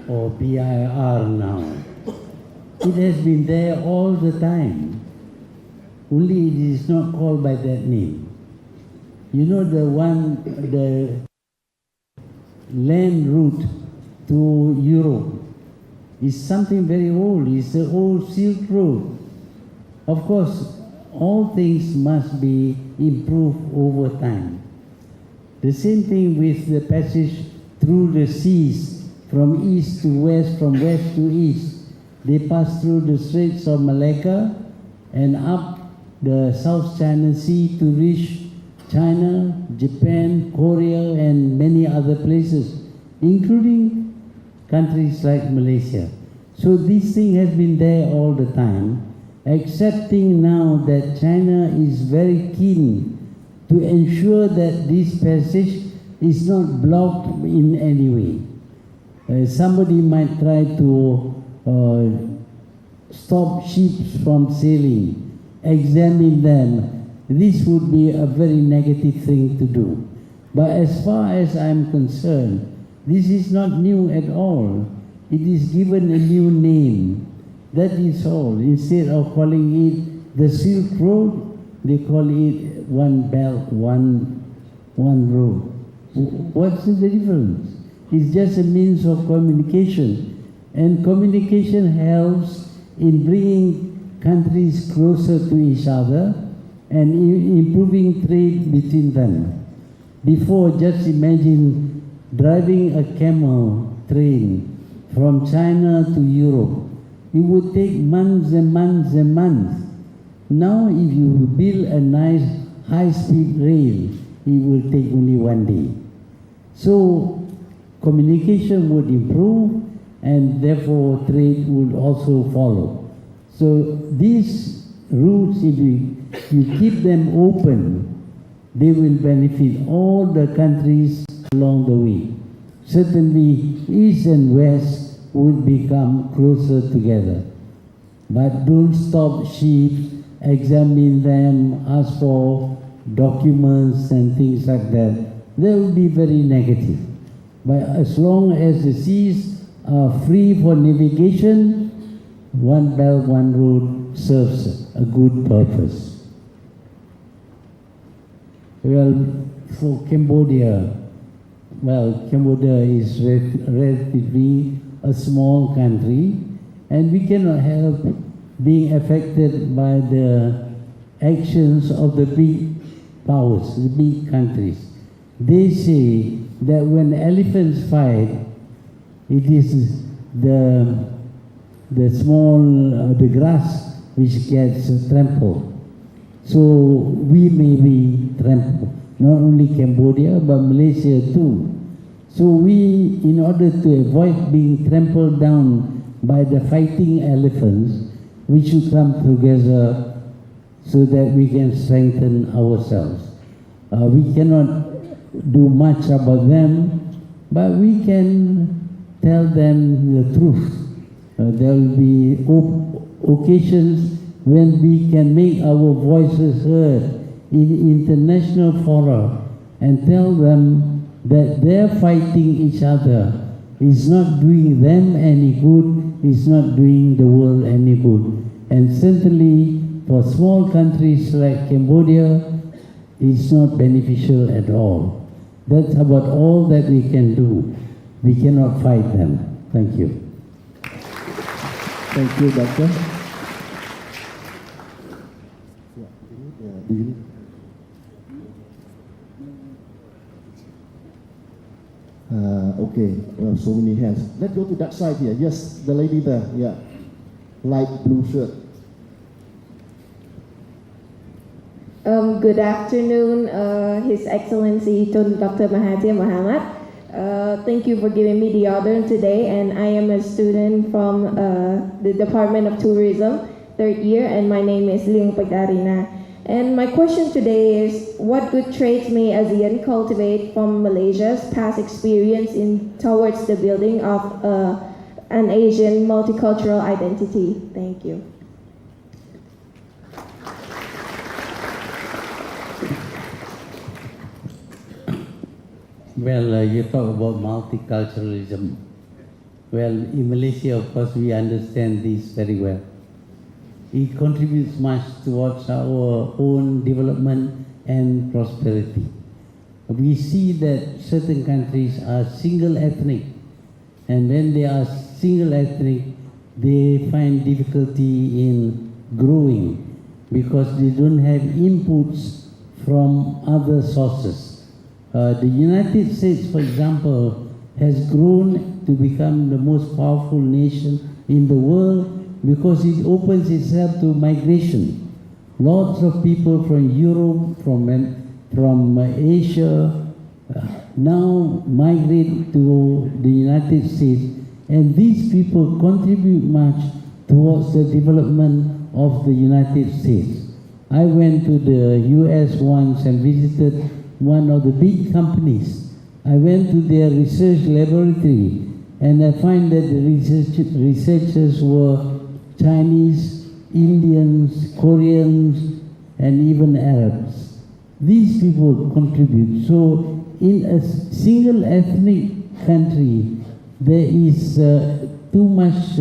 or BIR now, it has been there all the time. Only it is not called by that name. You know the land route to Europe is something very old. It's the old Silk Road. Of course, all things must be improved over time. The same thing with the passage through the seas, from east to west, from west to east. They pass through the Straits of Malacca and up the South China Sea to reach China, Japan, Korea, and many other places, including countries like Malaysia. So this thing has been there all the time, excepting now that China is very keen to ensure that this passage is not blocked in any way. Somebody might try to stop ships from sailing, examine them. This would be a very negative thing to do. But as far as I'm concerned, this is not new at all. It is given a new name. That is all. Instead of calling it the Silk Road, they call it One Belt, One Road. What's the difference? It's just a means of communication. And communication helps in bringing countries closer to each other and improving trade between them. Before, just imagine driving a camel train from China to Europe. It would take months and months and months. Now, if you build a nice high-speed rail, it will take only one day. So, communication would improve, and therefore trade would also follow. So, these routes, if you keep them open, they will benefit all the countries along the way. Certainly, East and West would become closer together. But don't stop ships, examine them, ask for documents and things like that. That will be very negative. But as long as the seas are free for navigation, One Belt, One Road serves a good purpose. Well, for Cambodia, Cambodia is relatively a small country, and we cannot help being affected by the actions of the big powers, the big countries. They say that when elephants fight, It is the small, the grass which gets trampled. So we may be trampled, not only Cambodia, but Malaysia too. So we, in order to avoid being trampled down by the fighting elephants, we should come together so that we can strengthen ourselves. We cannot do much about them, but we can tell them the truth. There will be occasions when we can make our voices heard in international fora and tell them that their fighting each other is not doing them any good, is not doing the world any good. And certainly for small countries like Cambodia, it's not beneficial at all. That's about all that we can do. We cannot fight them. Thank you.
Thank you, Doctor. Okay, so many hands. Let's go to that side here. Yes, the lady there. Yeah, light blue shirt.
Good afternoon, His Excellency Dr. Mahathir Mohamad. Thank you for giving me the honor today, and I am a student from the Department of Tourism, 3rd year, and my name is Liang Pagdarina. And my question today is, what good traits may ASEAN cultivate from Malaysia's past experience towards the building of an Asian multicultural identity? Thank you.
Well, you talk about multiculturalism. Well, in Malaysia, of course, we understand this very well. It contributes much towards our own development and prosperity. We see that certain countries are single ethnic, and when they are single ethnic, they find difficulty in growing because they don't have inputs from other sources. The United States, for example, has grown to become the most powerful nation in the world because it opens itself to migration. Lots of people from Europe, from Asia, now migrate to the United States, and these people contribute much towards the development of the United States. I went to the US once and visited one of the big companies. I went to their research laboratory, and I find that the researchers were Chinese, Indians, Koreans, and even Arabs. These people contribute. So in a single ethnic country, there is too much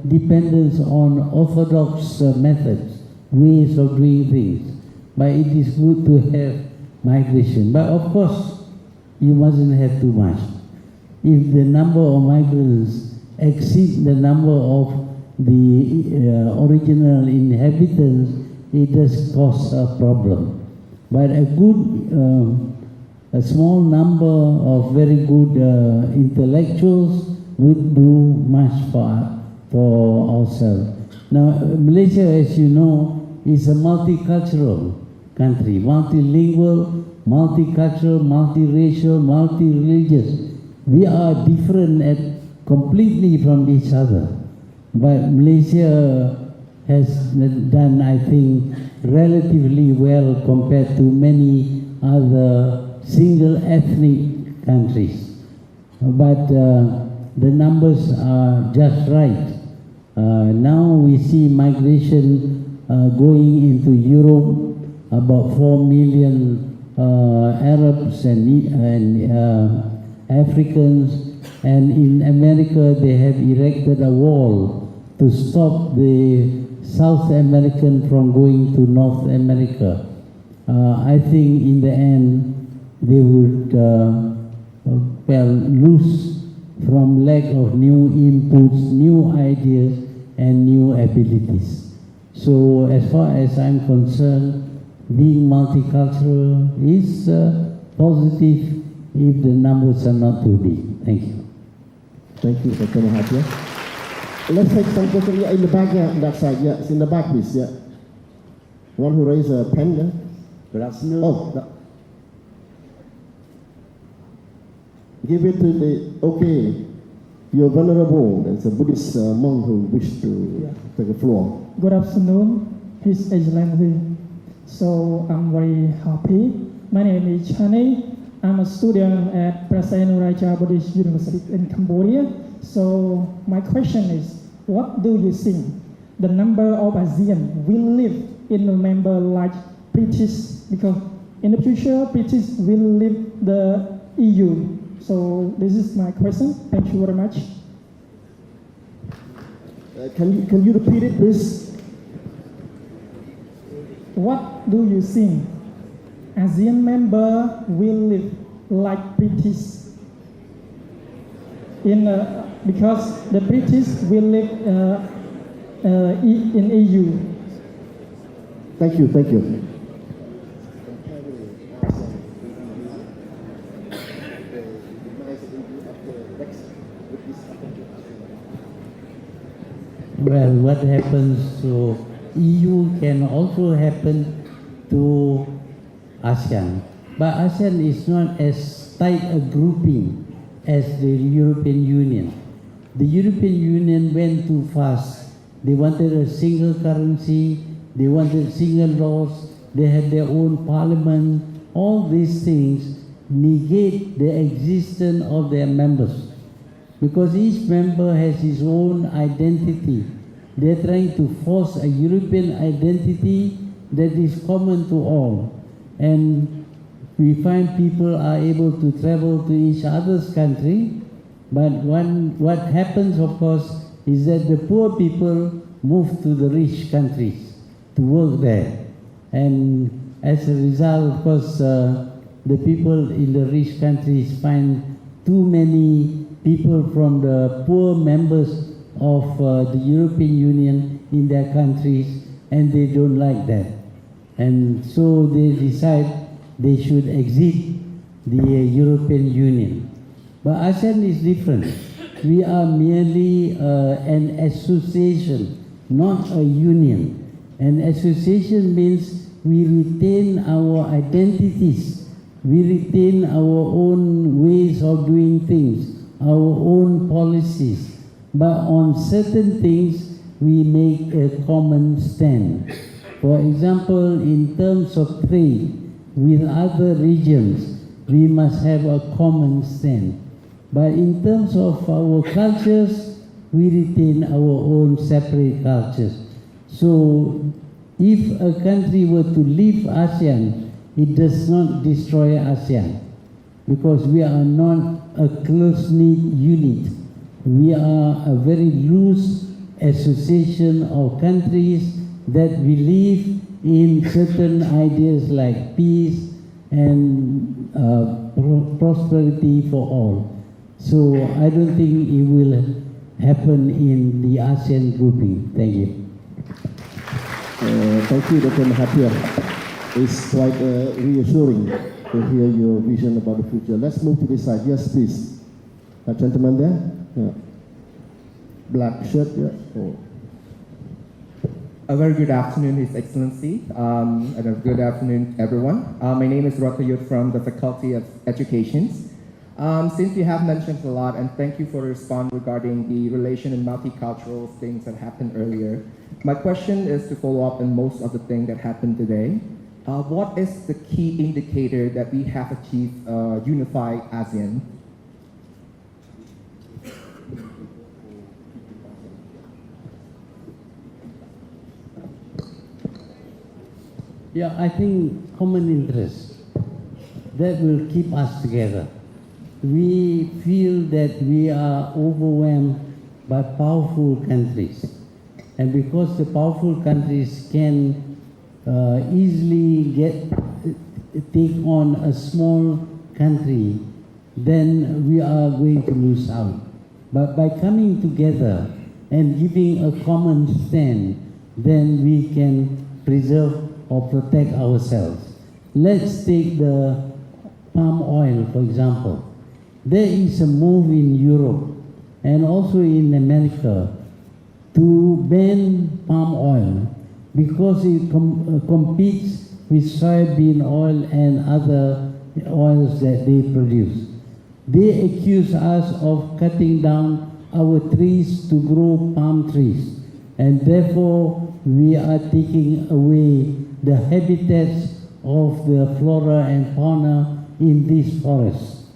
dependence on orthodox methods, ways of doing things. But it is good to have migration. But of course, you mustn't have too much. If the number of migrants exceed the number of the original inhabitants, it does cause a problem. But a good, a small number of very good intellectuals would do much for ourselves. Now, Malaysia, as you know, is a multicultural country, multilingual, multicultural, multiracial, multireligious. We are different completely from each other. But Malaysia has done, I think, relatively well compared to many other single ethnic countries. But the numbers are just right. Now we see migration going into Europe, about 4 million Arabs and Africans, and in America they have erected a wall to stop the South American from going to North America. I think in the end they would lose from lack of new inputs, new ideas, and new abilities. So as far as I'm concerned, being multicultural is positive if the numbers are not too big. Thank you.
Thank you, Dr. Mahathir. Let's take some questions. Yeah, in the back, yeah, that side. Yeah, it's in the back, please. Yeah. One who raised a pen, yeah.
Good afternoon.
Oh, no. Give it to the, okay. You're vulnerable. There's a Buddhist monk who wished to take the floor.
Good afternoon, His Excellency. So I'm very happy. My name is Chani. I'm a student at Prasanuraja Buddhist University in Cambodia. So my question is, what do you think the number of ASEAN will live in a member like British? Because in the future, British will leave the EU. So this is my question. Thank you very much.
Can you repeat it, please?
What do you think ASEAN member will live like British? Because the British will live in EU.
Thank you, thank you.
Well, what happens to EU can also happen to ASEAN. But ASEAN is not as tight a grouping as the European Union. The European Union went too fast. They wanted a single currency, they wanted single laws, they had their own parliament. All these things negate the existence of their members. Because each member has his own identity. They're trying to force a European identity that is common to all. And we find people are able to travel to each other's country, but what happens, of course, is that the poor people move to the rich countries to work there. And as a result, of course, the people in the rich countries find too many people from the poor members of the European Union in their countries, and they don't like that. And so they decide they should exit the European Union. But ASEAN is different. We are merely an association, not a union. An association means we retain our identities, we retain our own ways of doing things, our own policies. But on certain things, we make a common stand. For example, in terms of trade with other regions, we must have a common stand. But in terms of our cultures, we retain our own separate cultures. So if a country were to leave ASEAN, it does not destroy ASEAN, because we are not a close-knit unit. We are a very loose association of countries that believe in certain ideas like peace and prosperity for all. So I don't think it will happen in the ASEAN grouping. Thank you.
Thank you, Dr. Mahathir. It's quite reassuring to hear your vision about the future. Let's move to this side. Yes, please. That gentleman there. Yeah. Black shirt. Yeah. Oh.
A very good afternoon, His Excellency, and a good afternoon, everyone. My name is Rotayut from the Faculty of Education. Since you have mentioned a lot, and thank you for the response regarding the relation and multicultural things that happened earlier, my question is to follow up on most of the things that happened today. What is the key indicator that we have achieved unified ASEAN?
Yeah, I think common interest that will keep us together. We feel that we are overwhelmed by powerful countries, and because the powerful countries can easily take on a small country, then we are going to lose out. But by coming together and giving a common stand, then we can preserve or protect ourselves. Let's take the palm oil, for example. There is a move in Europe and also in America to ban palm oil because it competes with soybean oil and other oils that they produce. They accuse us of cutting down our trees to grow palm trees, and therefore we are taking away the habitats of the flora and fauna in these forests.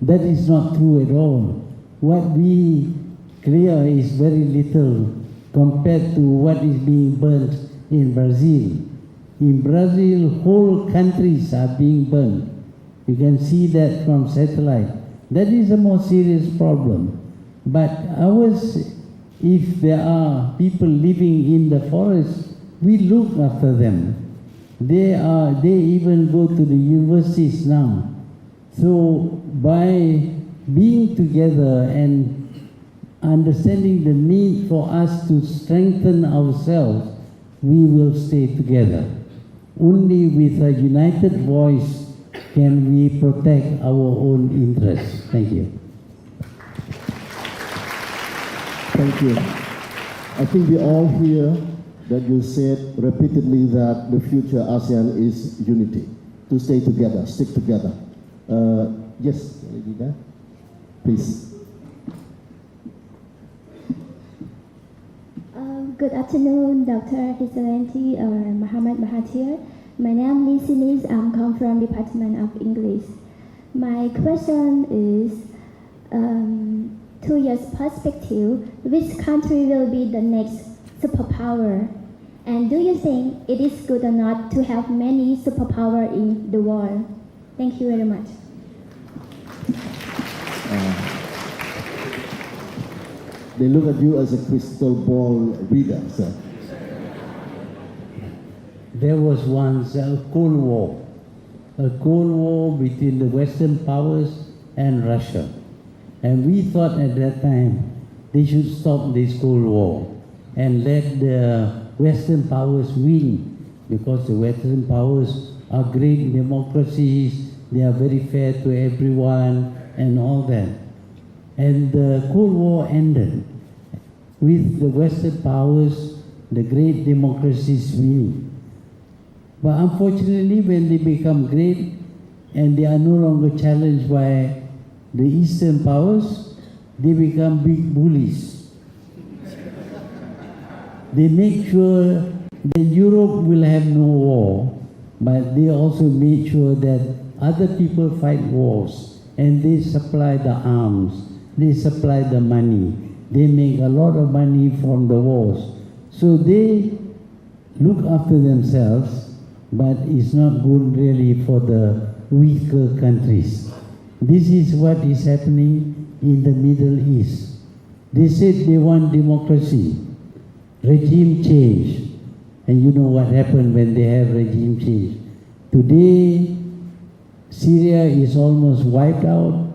That is not true at all. What we clear is very little compared to what is being burnt in Brazil. In Brazil, whole countries are being burnt. You can see that from satellite. That is a more serious problem. But ours, if there are people living in the forest, we look after them. They even go to the universities now. So by being together and understanding the need for us to strengthen ourselves, we will stay together. Only with a united voice can we protect our own interests. Thank you.
Thank you. I think we all hear that you said repeatedly that the future ASEAN is unity, to stay together, stick together. Yes, lady there, please.
Good afternoon, Dr. Excellency Muhammad Mahathir. My name is Liz. I come from Department of English. My question is, 2 years perspective, which country will be the next superpower? And do you think it is good or not to have many superpower in the world? Thank you very much.
They look at you as a crystal ball reader, sir.
There was once a Cold War between the Western powers and Russia. And we thought at that time they should stop this Cold War and let the Western powers win, because the Western powers are great democracies, they are very fair to everyone and all that. And the Cold War ended with the Western powers, the great democracies winning. But unfortunately, when they become great and they are no longer challenged by the Eastern powers, they become big bullies. They make sure that Europe will have no war, but they also make sure that other people fight wars, and they supply the arms, they supply the money, they make a lot of money from the wars. So they look after themselves, but it's not good really for the weaker countries. This is what is happening in the Middle East. They said they want democracy, regime change, and you know what happened when they have regime change. Today, Syria is almost wiped out.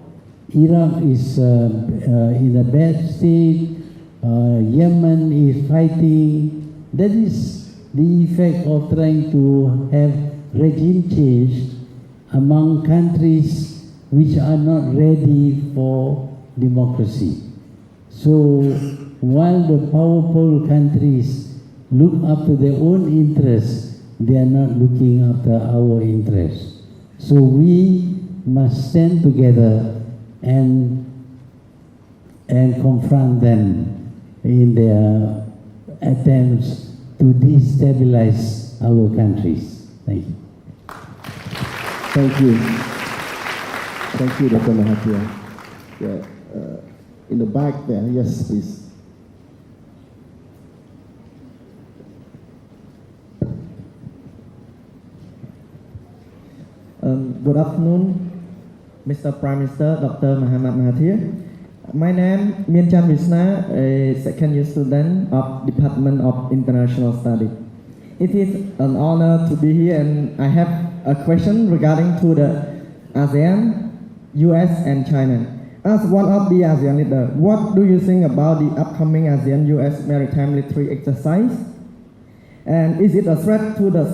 Iraq is in a bad state. Yemen is fighting. That is the effect of trying to have regime change among countries which are not ready for democracy. So while the powerful countries look after their own interests, they are not looking after our interests. So we must stand together and confront them in their attempts to destabilize our countries. Thank you.
Thank you. Thank you, Dr. Mahathir. Yeah, in the back there, yes, please.
Good afternoon, Mr. Prime Minister, Dr. Muhammad Mahathir. My name is Minchan Vishna, a second year student of Department of International Studies. It is an honor to be here, and I have a question regarding to the ASEAN, US and China. As one of the ASEAN leaders, what do you think about the upcoming ASEAN-US maritime military exercise? And is it a threat to the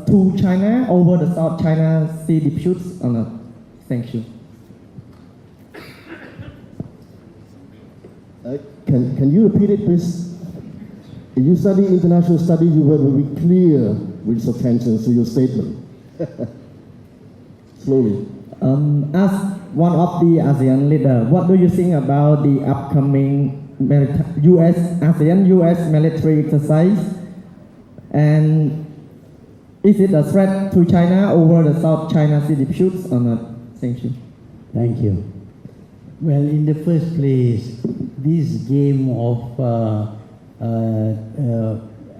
to China over the South China Sea disputes or not? Thank you.
Can you repeat it, please? You study international studies, you were very clear with your attention to your statement. Slowly.
As one of the ASEAN leaders, what do you think about the upcoming ASEAN-US military exercise? And is it a threat to China over the South China Sea disputes or not? Thank you.
Thank you. Well, in the first place, this game of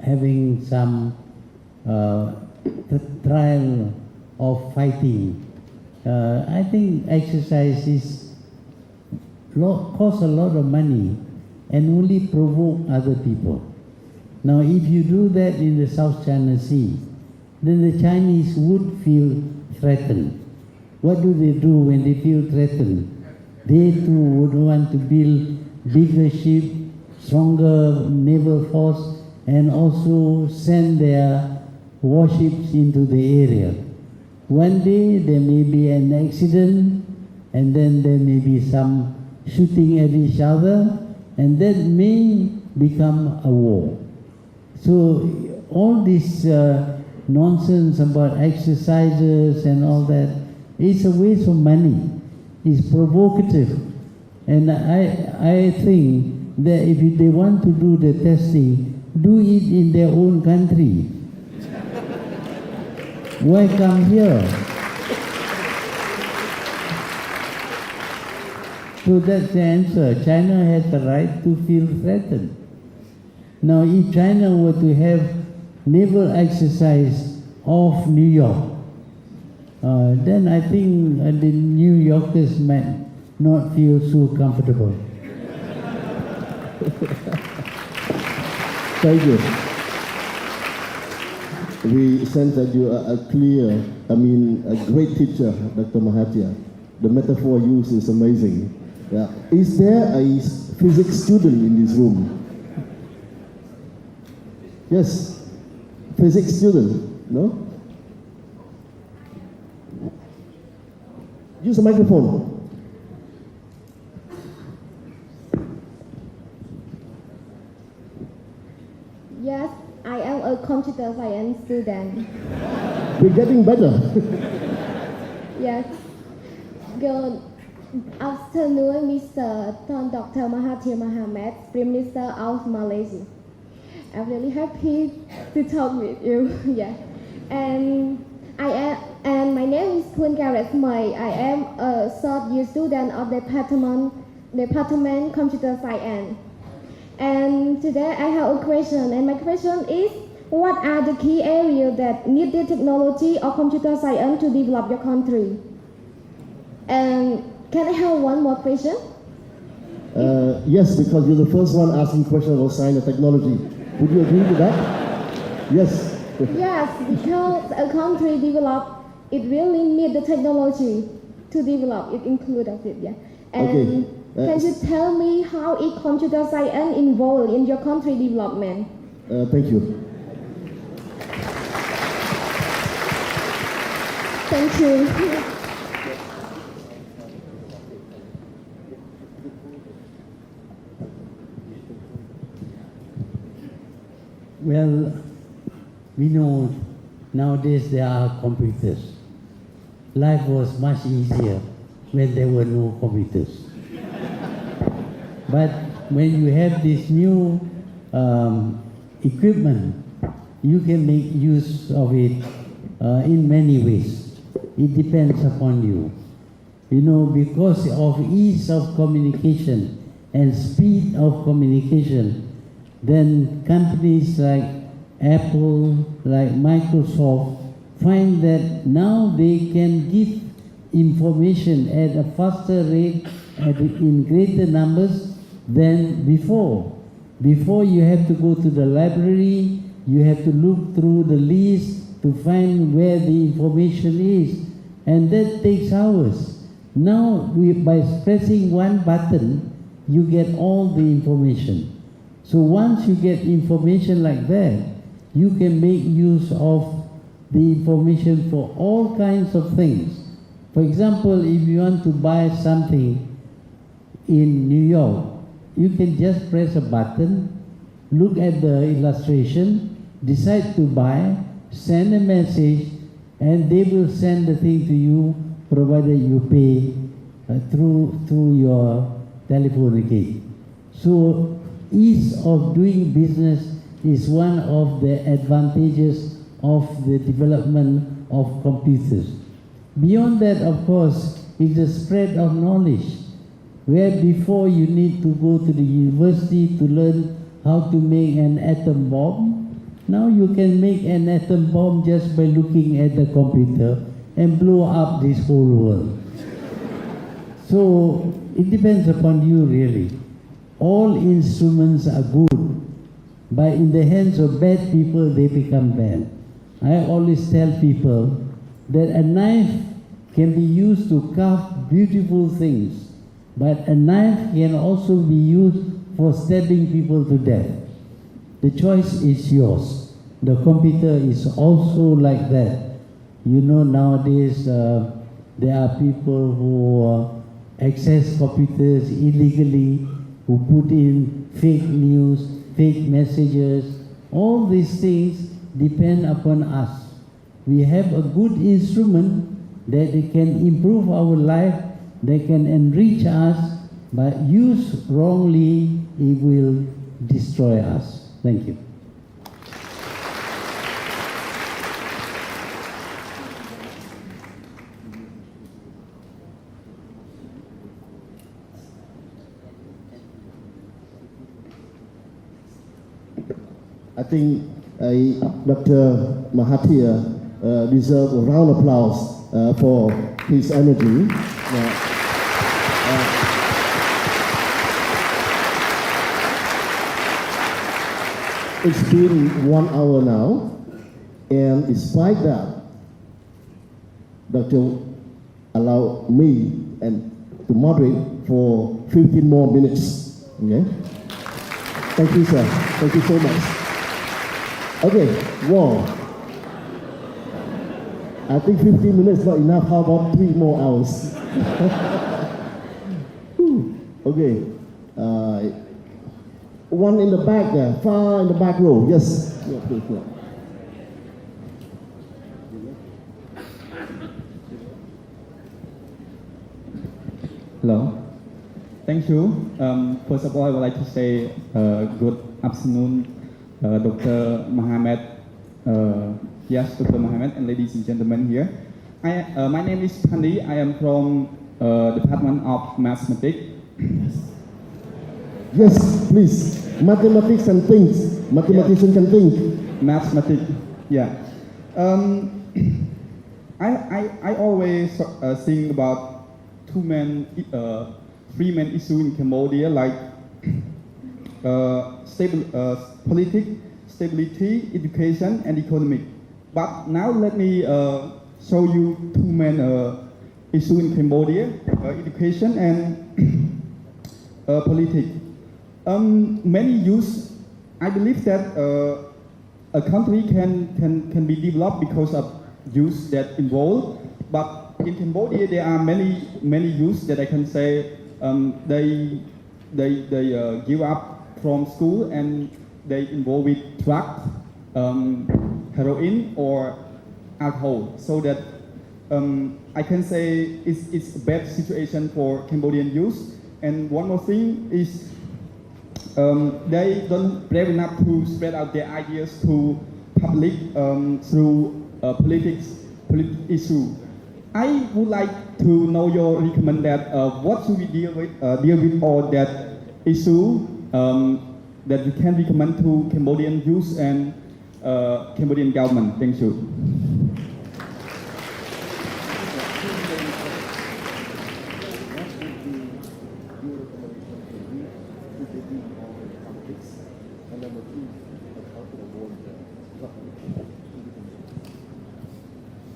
having some trial of fighting, I think exercise costs a lot of money and only provoke other people. Now, if you do that in the South China Sea, then the Chinese would feel threatened. What do they do when they feel threatened? They too would want to build bigger ships, stronger naval force, and also send their warships into the area. One day there may be an accident, and then there may be some shooting at each other, and that may become a war. So all this nonsense about exercises and all that is a waste of money. It's provocative. And I think that if they want to do the testing, do it in their own country. Why come here? So that's the answer. China has the right to feel threatened. Now, if China were to have naval exercise off New York, then I think the New Yorkers might not feel so comfortable.
Thank you. We sense that you are a great teacher, Dr. Mahathir. The metaphor used is amazing. Yeah. Is there a physics student in this room? Yes, physics student, no? Use the microphone.
Yes, I am a computer science student.
We're getting better.
Yes. Good afternoon, Mr. Dr. Mahathir Mohamad, Prime Minister of Malaysia. I'm really happy to talk with you. Yeah. And my name is Thun Gareth May. I am a third year student of the Department Computer Science. And today I have a question, and my question is, what are the key areas that need the technology of computer science to develop your country? And can I have one more question?
Yes, because you're the first one asking questions about science and technology. Would you agree with that? Yes.
Yes, because a country develop, it really need the technology to develop. It includes it, yeah. And can you tell me how is computer science involved in your country development?
Thank you.
Thank you.
Well, we know nowadays there are computers. Life was much easier when there were no computers. But when you have this new equipment, you can make use of it in many ways. It depends upon you. You know, because of ease of communication and speed of communication, then companies like Apple, like Microsoft, find that now they can give information at a faster rate in greater numbers than before. Before you have to go to the library, you have to look through the list to find where the information is, and that takes hours. Now, by pressing one button, you get all the information. So once you get information like that, you can make use of the information for all kinds of things. For example, if you want to buy something in New York, you can just press a button, look at the illustration, decide to buy, send a message, and they will send the thing to you provided you pay through your telephone again. So ease of doing business is one of the advantages of the development of computers. Beyond that, of course, is the spread of knowledge, where before you need to go to the university to learn how to make an atom bomb. Now you can make an atom bomb just by looking at the computer and blow up this whole world. So it depends upon you really. All instruments are good, but in the hands of bad people they become bad. I always tell people that a knife can be used to carve beautiful things, but a knife can also be used for stabbing people to death. The choice is yours. The computer is also like that. You know, nowadays there are people who access computers illegally, who put in fake news, fake messages. All these things depend upon us. We have a good instrument that it can improve our life, that can enrich us, but used wrongly, it will destroy us. Thank you.
I think Dr. Mahathir deserves a round of applause for his energy. It's been 1 hour now, and despite that, Dr. allowed me and to moderate for 15 more minutes. Okay? Thank you, sir. Thank you so much. Okay, wow. I think 15 minutes is not enough. How about 3 more hours? Okay. One in the back there, far in the back row. Yes. Yeah, please, yeah.
Hello. Thank you. First of all, I would like to say good afternoon, Dr. Mohammed. Yes, Dr. Mohammed and ladies and gentlemen here. My name is Pandi. I am from Department of Mathematics.
Yes, please. Mathematics and things. Mathematician can think.
Mathematics, yeah. I always think about three main issues in Cambodia, like politics, stability, education, and economic. But now let me show you 2 main issues in Cambodia: education and politics. Many youth, I believe that a country can be developed because of youth that involved. But in Cambodia, there are many youth that I can say they give up from school and they involved with drugs, heroin or alcohol. So that I can say it's a bad situation for Cambodian youth. And one more thing is they don't brave enough to spread out their ideas to public through political issue. I would like to know your recommend that what should we deal with all that issue that we can recommend to Cambodian youth and Cambodian government. Thank you.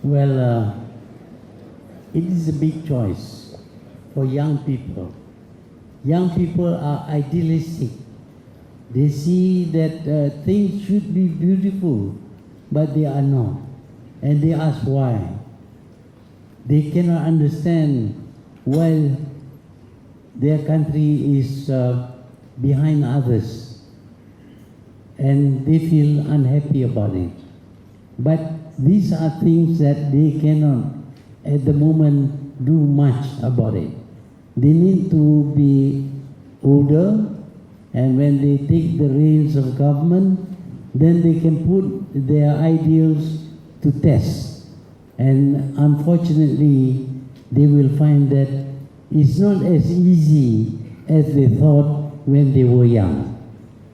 Well, it is a big choice for young people. Young people are idealistic. They see that things should be beautiful, but they are not. And they ask why. They cannot understand why their country is behind others, and they feel unhappy about it. But these are things that they cannot at the moment do much about it. They need to be older, and when they take the reins of government, then they can put their ideals to test. And unfortunately, they will find that it's not as easy as they thought when they were young.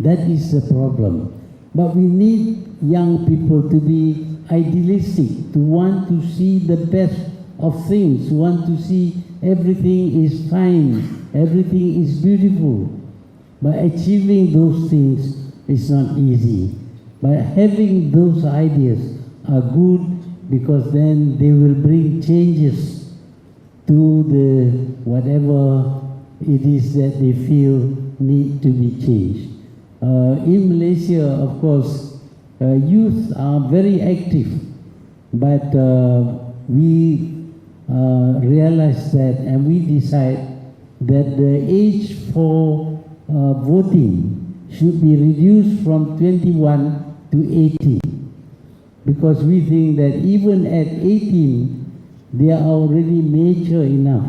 That is the problem. But we need young people to be idealistic, to want to see the best of things, to want to see everything is fine, everything is beautiful. But achieving those things is not easy. But having those ideas are good, because then they will bring changes to the whatever it is that they feel need to be changed. In Malaysia, of course, youth are very active, but we realize that, and we decide that the age for voting should be reduced from 21 to 18, because we think that even at 18, they are already mature enough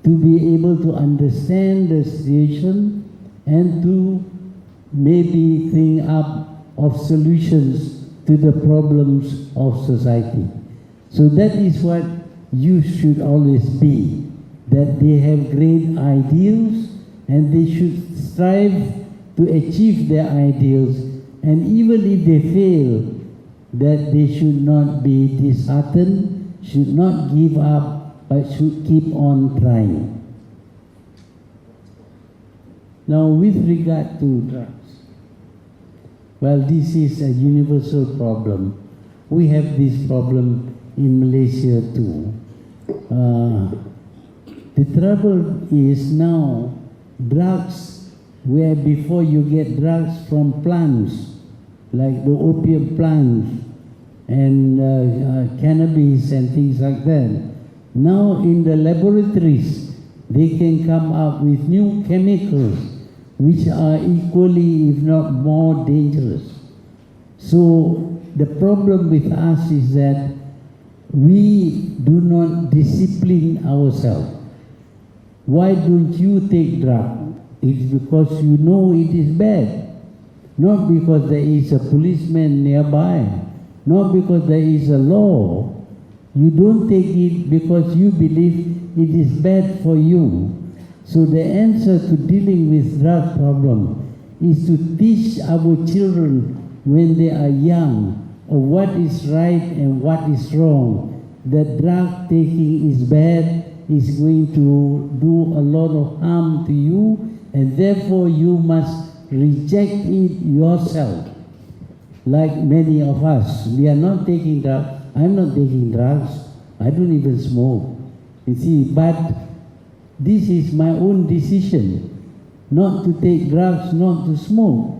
to be able to understand the situation and to maybe think up of solutions to the problems of society. So that is what youth should always be, that they have great ideals and they should strive to achieve their ideals, and even if they fail, that they should not be disheartened, should not give up, but should keep on trying. Now, with regard to drugs, well, this is a universal problem. We have this problem in Malaysia too. The trouble is now drugs, where before you get drugs from plants, like the opium plants and cannabis and things like that. Now in the laboratories, they can come up with new chemicals which are equally, if not more, dangerous. So the problem with us is that we do not discipline ourselves. Why don't you take drugs? It's because you know it is bad. Not because there is a policeman nearby, not because there is a law. You don't take it because you believe it is bad for you. So the answer to dealing with drug problem is to teach our children when they are young of what is right and what is wrong. That drug taking is bad, is going to do a lot of harm to you, and therefore you must reject it yourself. Like many of us, we are not taking drugs. I'm not taking drugs. I don't even smoke. You see, but this is my own decision, not to take drugs, not to smoke.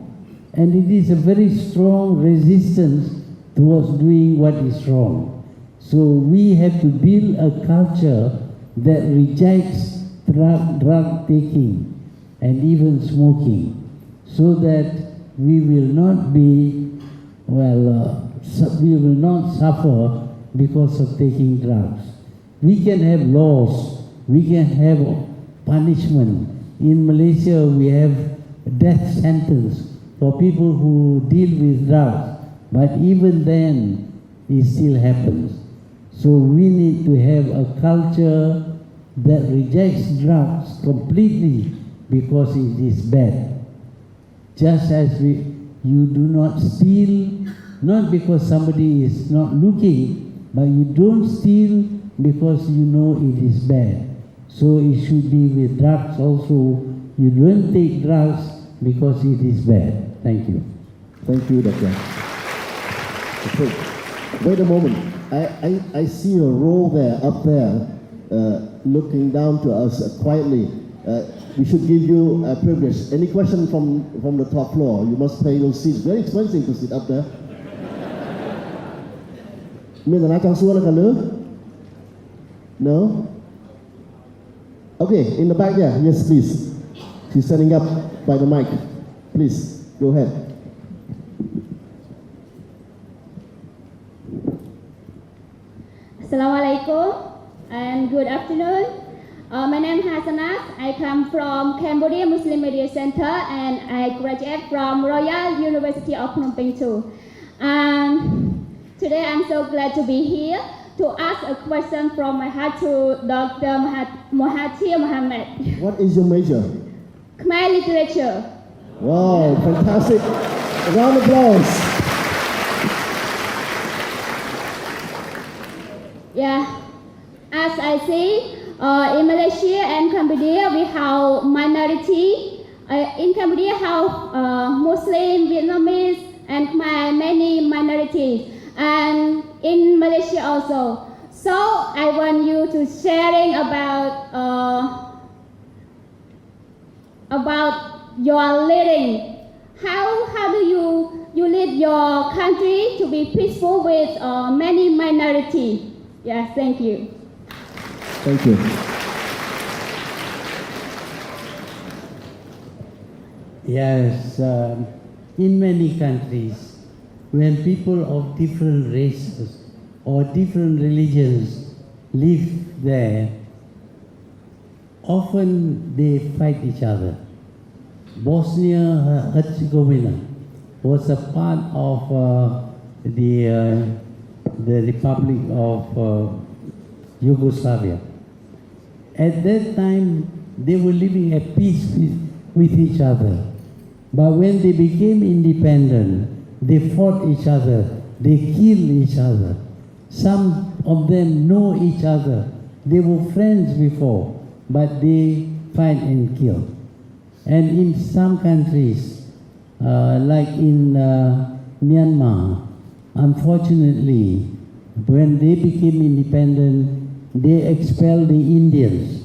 And it is a very strong resistance towards doing what is wrong. So we have to build a culture that rejects drug taking and even smoking, so that we will not be, we will not suffer because of taking drugs. We can have laws, we can have punishment. In Malaysia, we have death sentence for people who deal with drugs, but even then, it still happens. So we need to have a culture that rejects drugs completely because it is bad. Just as you do not steal, not because somebody is not looking, but you don't steal because you know it is bad. So it should be with drugs also. You don't take drugs because it is bad. Thank you.
Thank you, Doctor. Okay. Wait a moment. I see a roll there, up there, looking down to us quietly. We should give you a privilege. Any question from the top floor? You must pay those seats. Very expensive to sit up there. No? Okay, in the back there. Yes, please. She's standing up by the mic. Please, go ahead.
Assalamualaikum and good afternoon. My name is Hasanat. I come from Cambodia Muslim Media Center and I graduate from Royal University of Phnom Penh too. Today I'm so glad to be here to ask a question from my heart to Dr. Mahathir Mohamad.
What is your major?
Khmer literature.
Wow, fantastic. A round of applause.
Yeah, as I see, in Malaysia and Cambodia, we have minority. In Cambodia, have Muslim, Vietnamese, and many minorities, and in Malaysia also. So I want you to sharing about your leading. How do you lead your country to be peaceful with many minority? Yes, thank you.
Thank you.
Yes, in many countries, when people of different races or different religions live there, often they fight each other. Bosnia-Herzegovina was a part of the Republic of Yugoslavia. At that time, they were living at peace with each other. But when they became independent, they fought each other, they killed each other. Some of them know each other. They were friends before, but they fight and kill. And in some countries, like in Myanmar, unfortunately, when they became independent, they expelled the Indians,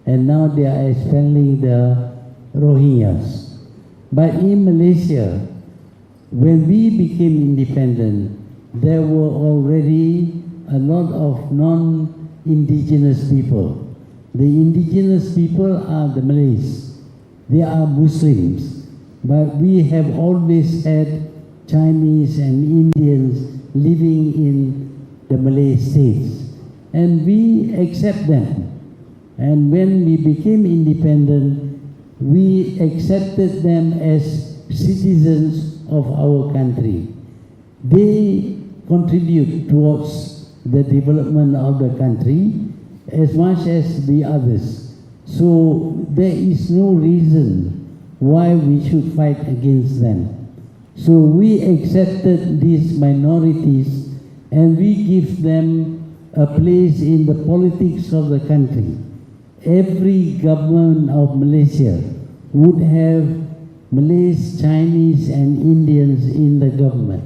and now they are expelling the Rohingyas. But in Malaysia, when we became independent, there were already a lot of non-indigenous people. The indigenous people are the Malays. They are Muslims. But we have always had Chinese and Indians living in the Malay states. And we accept them. And when we became independent, we accepted them as citizens of our country. They contribute towards the development of the country as much as the others. So there is no reason why we should fight against them. So we accepted these minorities and we give them a place in the politics of the country. Every government of Malaysia would have Malays, Chinese and Indians in the government.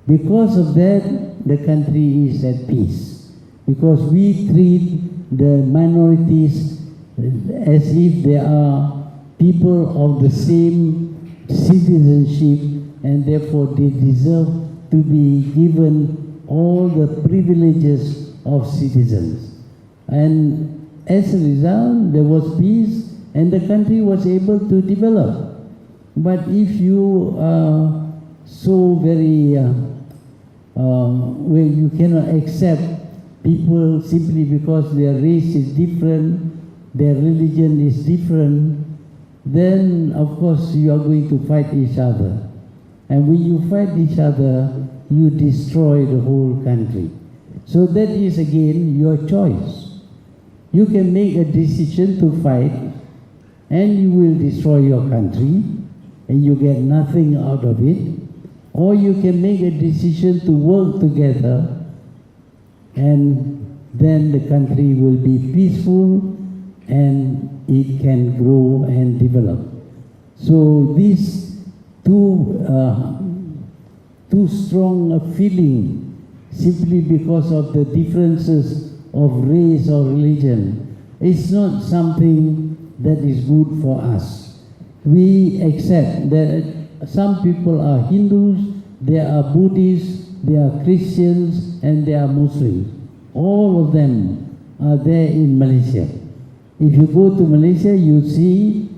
Because of that, the country is at peace. Because we treat the minorities as if they are people of the same citizenship and therefore they deserve to be given all the privileges of citizens. And as a result, there was peace and the country was able to develop. But if you are so very, where you cannot accept people simply because their race is different, their religion is different, then of course you are going to fight each other. And when you fight each other, you destroy the whole country. So that is again your choice. You can make a decision to fight and you will destroy your country and you get nothing out of it. Or you can make a decision to work together and then the country will be peaceful and it can grow and develop. So these two strong a feeling simply because of the differences of race or religion is not something that is good for us. We accept that some people are Hindus, there are Buddhists, there are Christians, and there are Muslims. All of them are there in Malaysia. If you go to Malaysia, you see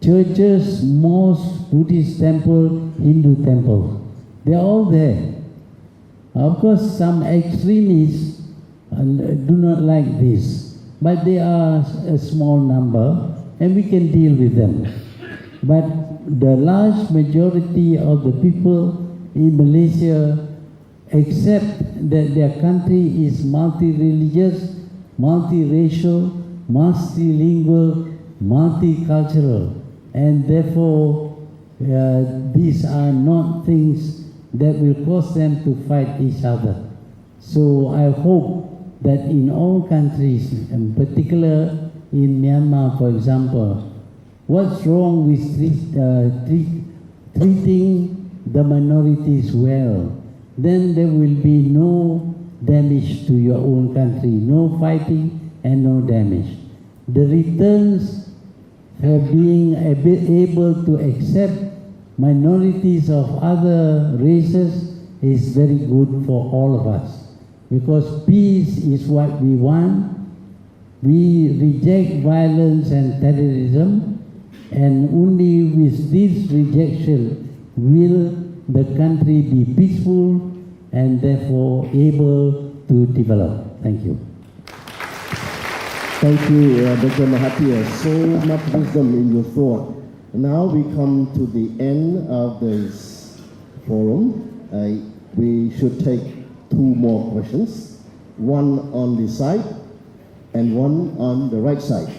churches, mosques, Buddhist temple, Hindu temple. They're all there. Of course, some extremists do not like this, but they are a small number and we can deal with them. But the large majority of the people in Malaysia accept that their country is multi-religious, multi-racial, multilingual, multicultural, and therefore these are not things that will cause them to fight each other. So I hope that in all countries, in particular in Myanmar, for example, what's wrong with treating the minorities well? Then there will be no damage to your own country, no fighting and no damage. The returns for being able to accept minorities of other races is very good for all of us, because peace is what we want. We reject violence and terrorism, and only with this rejection will the country be peaceful and therefore able to develop. Thank you.
Thank you, Dr. Mahathir. So much wisdom in your thought. Now we come to the end of this forum. We should take two more questions, one on the side and one on the right side.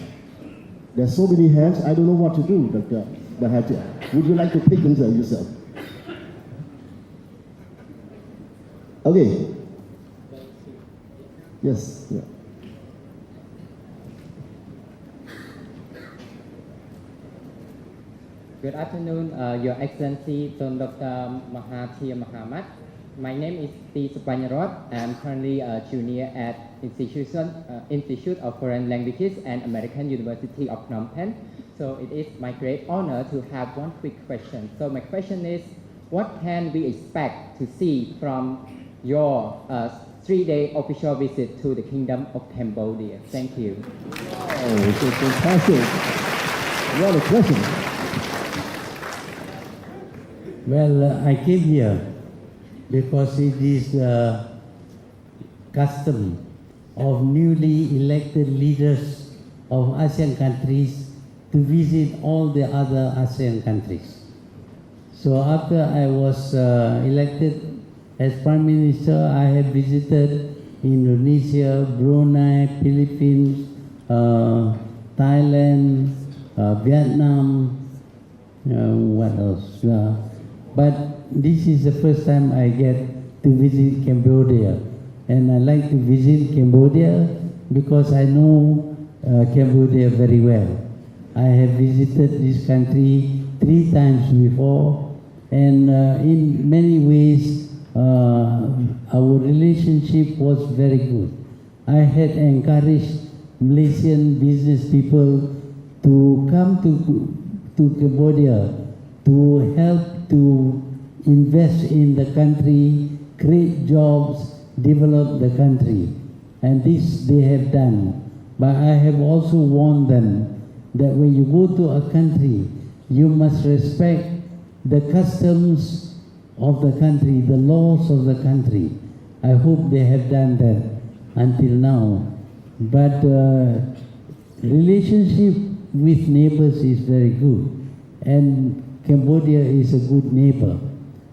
There's so many hands, I don't know what to do, Dr. Mahathir. Would you like to pick them yourself? Okay. Yes. Yeah.
Good afternoon, Your Excellency, Dr. Mahathir Mohamad. My name is T. Supanyarot. I am currently a junior at Institute of Foreign Languages and American University of Phnom Penh. So it is my great honor to have one quick question. So my question is, what can we expect to see from your 3-day official visit to the Kingdom of Cambodia? Thank you.
Oh, it's fantastic. What a question.
Well, I came here because it is the custom of newly elected leaders of ASEAN countries to visit all the other ASEAN countries. So after I was elected as Prime Minister, I have visited Indonesia, Brunei, Philippines, Thailand, Vietnam, what else? But this is the first time I get to visit Cambodia. And I like to visit Cambodia because I know Cambodia very well. I have visited this country 3 times before, and in many ways our relationship was very good. I had encouraged Malaysian business people to come to Cambodia to help to invest in the country, create jobs, develop the country. And this they have done. But I have also warned them that when you go to a country, you must respect the customs of the country, the laws of the country. I hope they have done that until now. But relationship with neighbors is very good. And Cambodia is a good neighbor.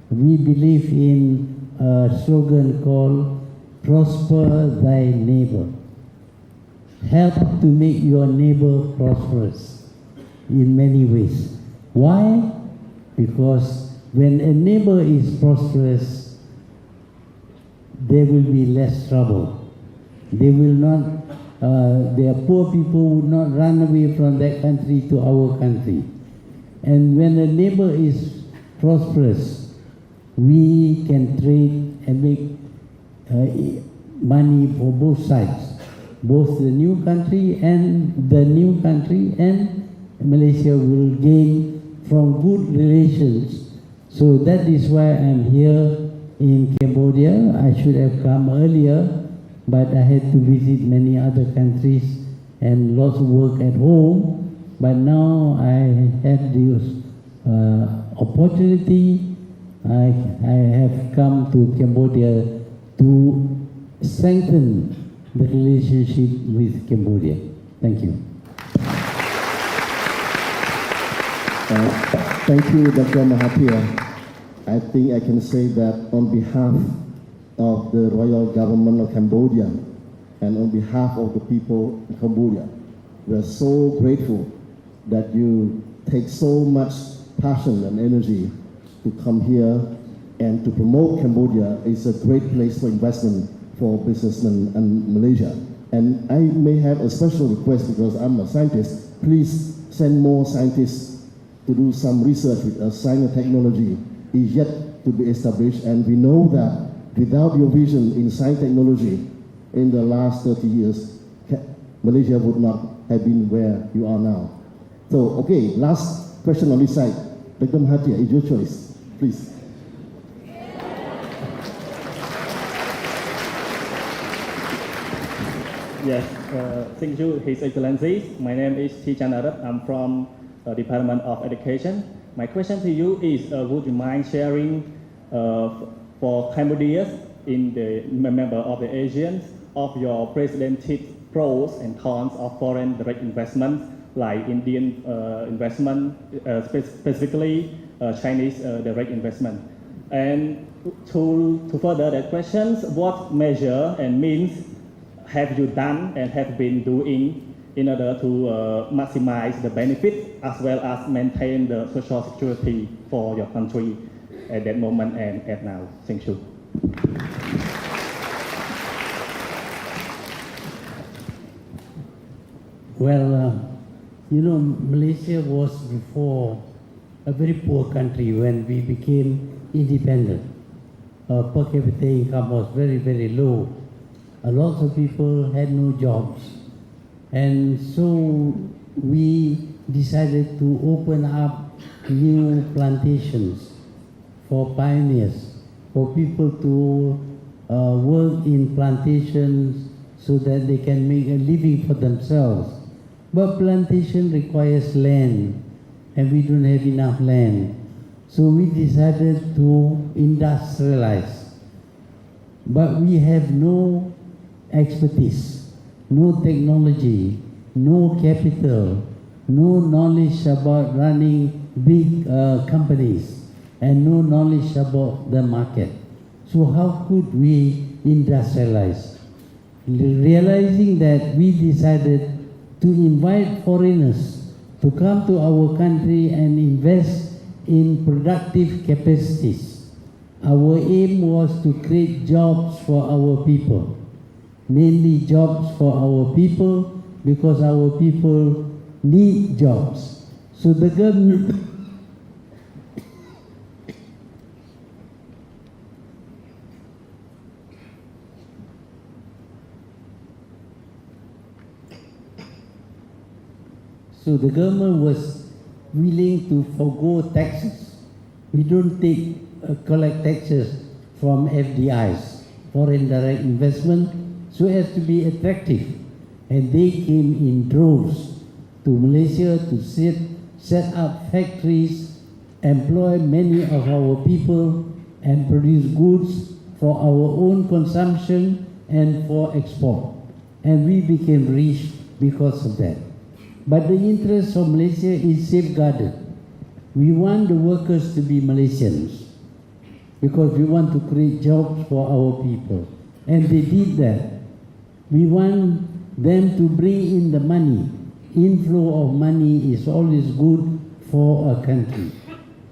We believe in a slogan called prosper thy neighbor. Help to make your neighbor prosperous in many ways. Why? Because when a neighbor is prosperous, there will be less trouble. They will not, their poor people would not run away from that country to our country. And when a neighbor is prosperous, we can trade and make money for both sides, both the new country and the new country, and Malaysia will gain from good relations. So that is why I'm here in Cambodia. I should have come earlier, but I had to visit many other countries and lots of work at home. but now I had this opportunity. I have come to Cambodia to strengthen the relationship with Cambodia. Thank you.
Thank you, Dr. Mahathir. I think I can say that on behalf of the Royal Government of Cambodia and on behalf of the people in Cambodia, we are so grateful that you take so much passion and energy to come here and to promote Cambodia. It's a great place for investment for businessmen in Malaysia. And I may have a special request because I'm a scientist. Please send more scientists to do some research with us. Science and technology is yet to be established, and we know that without your vision in science technology in the last 30 years, Malaysia would not have been where you are now. So, okay, last question on this side. Dr. Mahathir, it's your choice, please.
Yes, thank you, His Excellency. My name is Tichan Arab. I'm from Department of Education. My question to you is, would you mind sharing for Cambodia in the member of the ASEAN of your presented pros and cons of foreign direct investment, like Indian investment, specifically Chinese direct investment? And to further that questions, what measure and means have you done and have been doing in order to maximize the benefit as well as maintain the social security for your country at that moment and at now? Thank you.
Well, you know, Malaysia was before a very poor country when we became independent. Per capita income was very, very low. A lot of people had no jobs. And so we decided to open up new plantations for pioneers, for people to work in plantations so that they can make a living for themselves. But plantation requires land, and we don't have enough land. So we decided to industrialize. But we have no expertise, no technology, no capital, no knowledge about running big companies, and no knowledge about the market. So how could we industrialize? Realizing that, we decided to invite foreigners to come to our country and invest in productive capacities. Our aim was to create jobs for our people. Mainly jobs for our people, because our people need jobs. So the government was willing to forgo taxes. We don't collect taxes from FDIs, foreign direct investment, so as to be attractive. And they came in droves to Malaysia to set up factories, employ many of our people, and produce goods for our own consumption and for export. And we became rich because of that. But the interest of Malaysia is safeguarded. We want the workers to be Malaysians because we want to create jobs for our people. And they did that. We want them to bring in the money. Inflow of money is always good for a country.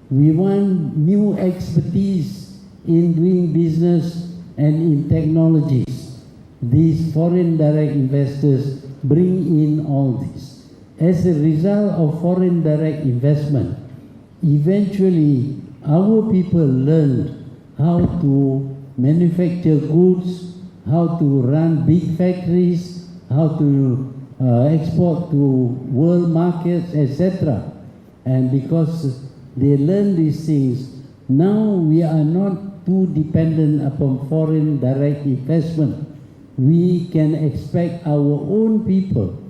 We want new expertise in doing business and in technologies. These foreign direct investors bring in all this. As a result of foreign direct investment, eventually our people learned how to manufacture goods, how to run big factories, how to export to world markets, etc. And because they learned these things, now we are not too dependent upon foreign direct investment. We can expect our own people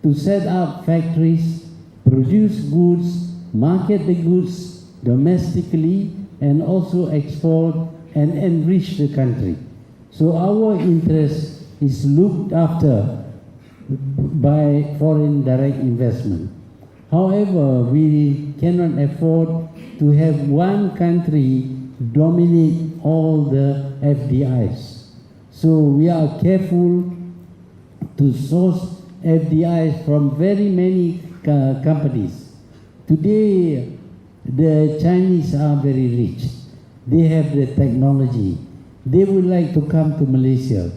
to set up factories, produce goods, market the goods domestically, and also export and enrich the country. So our interest is looked after by foreign direct investment. However, we cannot afford to have one country dominate all the FDIs. So we are careful to source FDIs from very many companies. Today, the Chinese are very rich. They have the technology. They would like to come to Malaysia.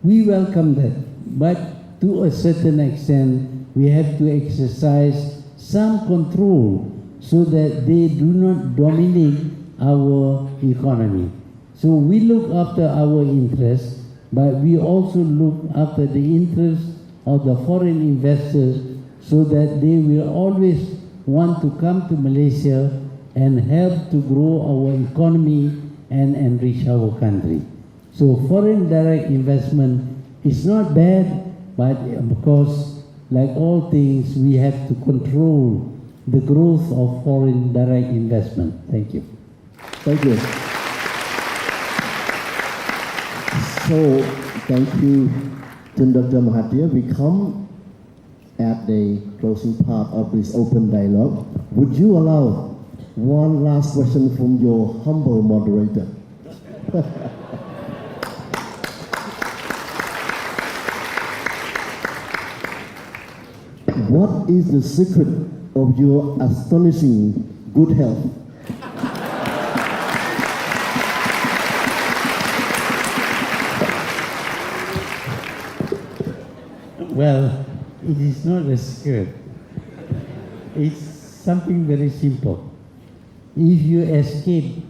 We welcome that, but to a certain extent, we have to exercise some control so that they do not dominate our economy. So we look after our interests, but we also look after the interests of the foreign investors so that they will always want to come to Malaysia and help to grow our economy and enrich our country. So foreign direct investment is not bad, but of course, like all things, we have to control the growth of foreign direct investment. Thank you.
Thank you. So, thank you, Dr. Mahathir. We come at the closing part of this open dialogue. Would you allow one last question from your humble moderator? What is the secret of your astonishing good health?
Well, it is not a secret. It's something very simple. If you escape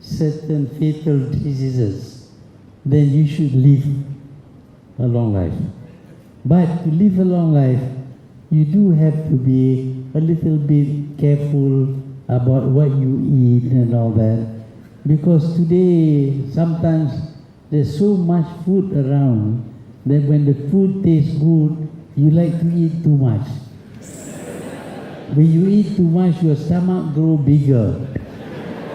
certain fatal diseases, then you should live a long life. But to live a long life, you do have to be a little bit careful about what you eat and all that. Because today, sometimes there's so much food around that when the food tastes good, you like to eat too much. When you eat too much, your stomach grows bigger.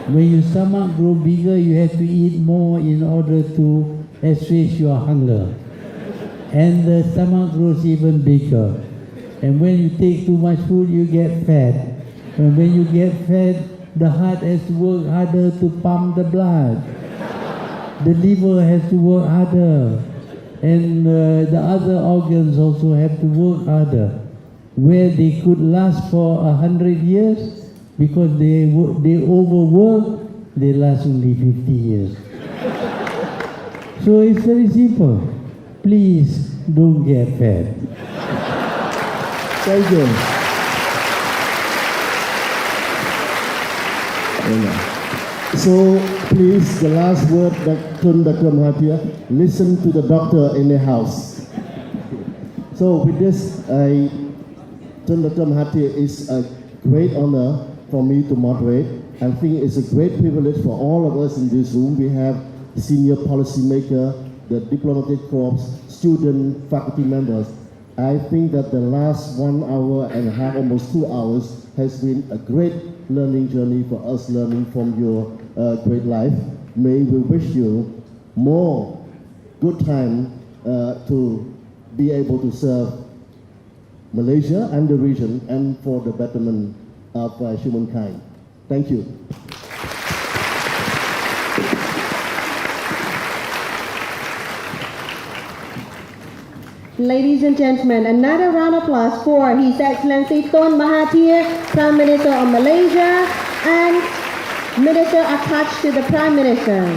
When your stomach grows bigger, you have to eat more in order to assuage your hunger. And the stomach grows even bigger. And when you take too much food, you get fat. And when you get fat, the heart has to work harder to pump the blood. The liver has to work harder. And the other organs also have to work harder. Where they could last for 100 years, because they overwork, they last only 50 years. So it's very simple. Please don't get fat.
Thank you. So please, the last word, Dr. Mahathir, listen to the doctor in the house. So with this, Dr. Mahathir, is a great honor for me to moderate. I think it's a great privilege for all of us in this room. We have senior policymaker, the diplomatic corps, student, faculty members. I think that the last 1 hour and a half, almost 2 hours, has been a great learning journey for us, learning from your great life. May we wish you more good time to be able to serve Malaysia and the region and for the betterment of humankind. Thank you.
Ladies and gentlemen, another round of applause for His Excellency Tun Mahathir, Prime Minister of Malaysia, and Minister attached to the Prime Minister.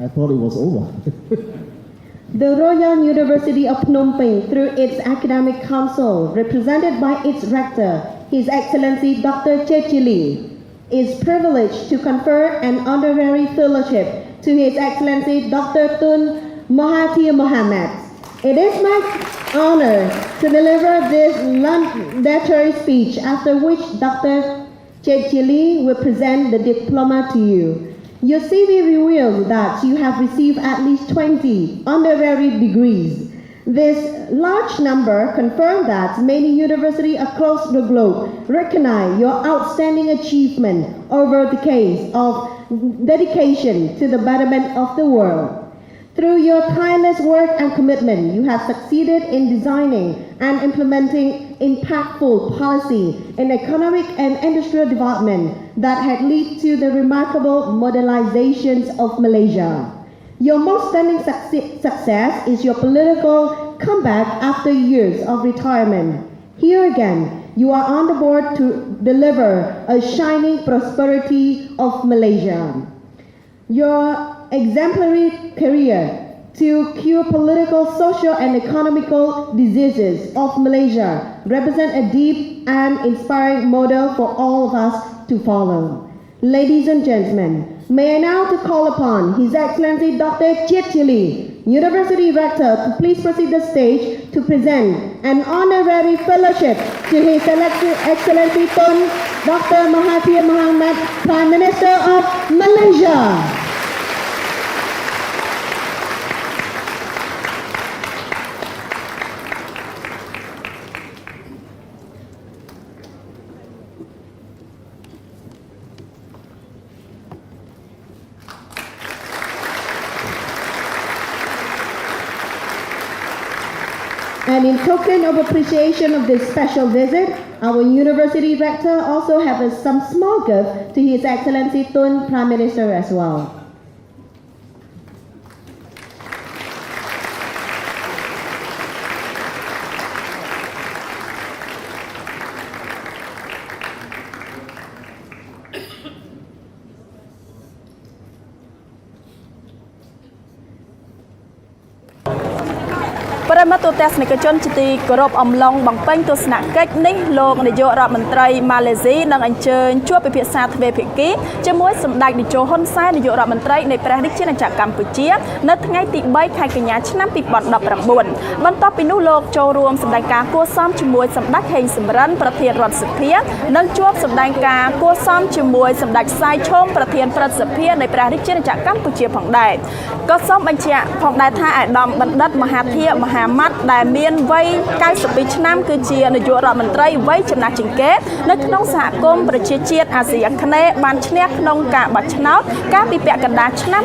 I thought it was over.
The Royal University of Phnom Penh, through its Academic Council, represented by its Rector, His Excellency Dr. Chechili, is privileged to confer an honorary fellowship to His Excellency Dr. Tun Mahathir Mohamad. It is my honor to deliver this laudatory speech, after which Dr. Chechili will present the diploma to you. Your CV reveals that you have received at least 20 honorary degrees. This large number confirms that many universities across the globe recognize your outstanding achievement over decades of dedication to the betterment of the world. Through your tireless work and commitment, you have succeeded in designing and implementing impactful policy in economic and industrial development that had led to the remarkable modernizations of Malaysia. Your most stunning success is your political comeback after years of retirement. Here again, you are on the board to deliver a shining prosperity of Malaysia. Your exemplary career to cure political, social, and economical diseases of Malaysia represent a deep and inspiring model for all of us to follow. Ladies and gentlemen, may I now call upon His Excellency Dr. Chietili, University Rector, to please proceed the stage to present an honorary fellowship to His Excellency Tun Dr. Mahathir Mohamad, Prime Minister of Malaysia. And in token of appreciation of this special visit, our University Rector also has some small gift to His Excellency Tun Prime Minister as well.
Para matu tes ni kecon citi korup omlong bangpeng tu senak kek ni lok najukរដ្ឋមន្ត្រីម៉ាឡេស៊ីនឹងអញ្ជើញជួបពិភាក្សាទ្វេភាគីជាមួយសម្ដេចនាយកហ៊ុនសែននាយករដ្ឋមន្ត្រីនៃព្រះរាជាណាចក្រកម្ពុជានៅថ្ងៃទី3ខែកញ្ញាឆ្នាំ2019បន្ទាប់ពីនោះលោកចូលរួមសម្ដែងការគួសមជាមួយសម្ដេចហេងសំរិនប្រធានរដ្ឋសភានិងជួបសម្ដែងការគួសមជាមួយសម្ដេចសៃឈុំប្រធានព្រឹទ្ធសភានៃព្រះរាជាណាចក្រកម្ពុជាផងដែរក៏សូមបញ្ជាក់ផងដែរថាអាដាមបណ្ឌិតមហាធិមហាម៉ាត់ដែលមានវ័យ92ឆ្នាំគឺជានាយករដ្ឋមន្ត្រីវ័យចំណាស់ជាងគេនៅក្នុងសហគមន៍ប្រជាជាតិអាស៊ីអាគ្នេយ៍បានឈ្នះក្នុងការបោះឆ្នោតកាលពីពាក់កណ្ដាលឆ្នាំ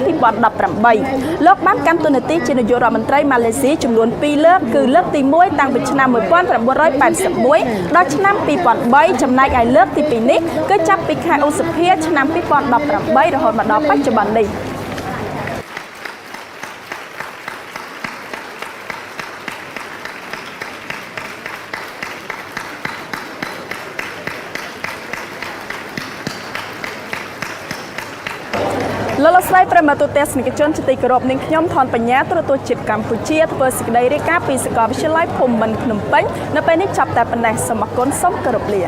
2018លោកបានកាន់តួនាទីជានាយករដ្ឋមន្ត្រីម៉ាឡេស៊ីចំនួន2លើកគឺលើកទី1តាំងពីឆ្នាំ1981ដល់ឆ្នាំ2003ចំណែកឯលើកទី2នេះគឺចាប់ពីខែឧសភាឆ្នាំ2018រហូតមកដល់បច្ចុប្បន្ននេះលោកស្រីប្រិមត្តទស្សនិកជនជាទីគោរពនាងខ្ញុំថនបញ្ញាទូរទស្សន៍ជាតិកម្ពុជាធ្វើសេចក្តីរាយការណ៍ពីសាកលវិទ្យាល័យភូមិន្ទភ្នំពេញនៅពេលនេះចាប់តែប៉ុណ្ណេះសូមអរគុណសូមគោរពលា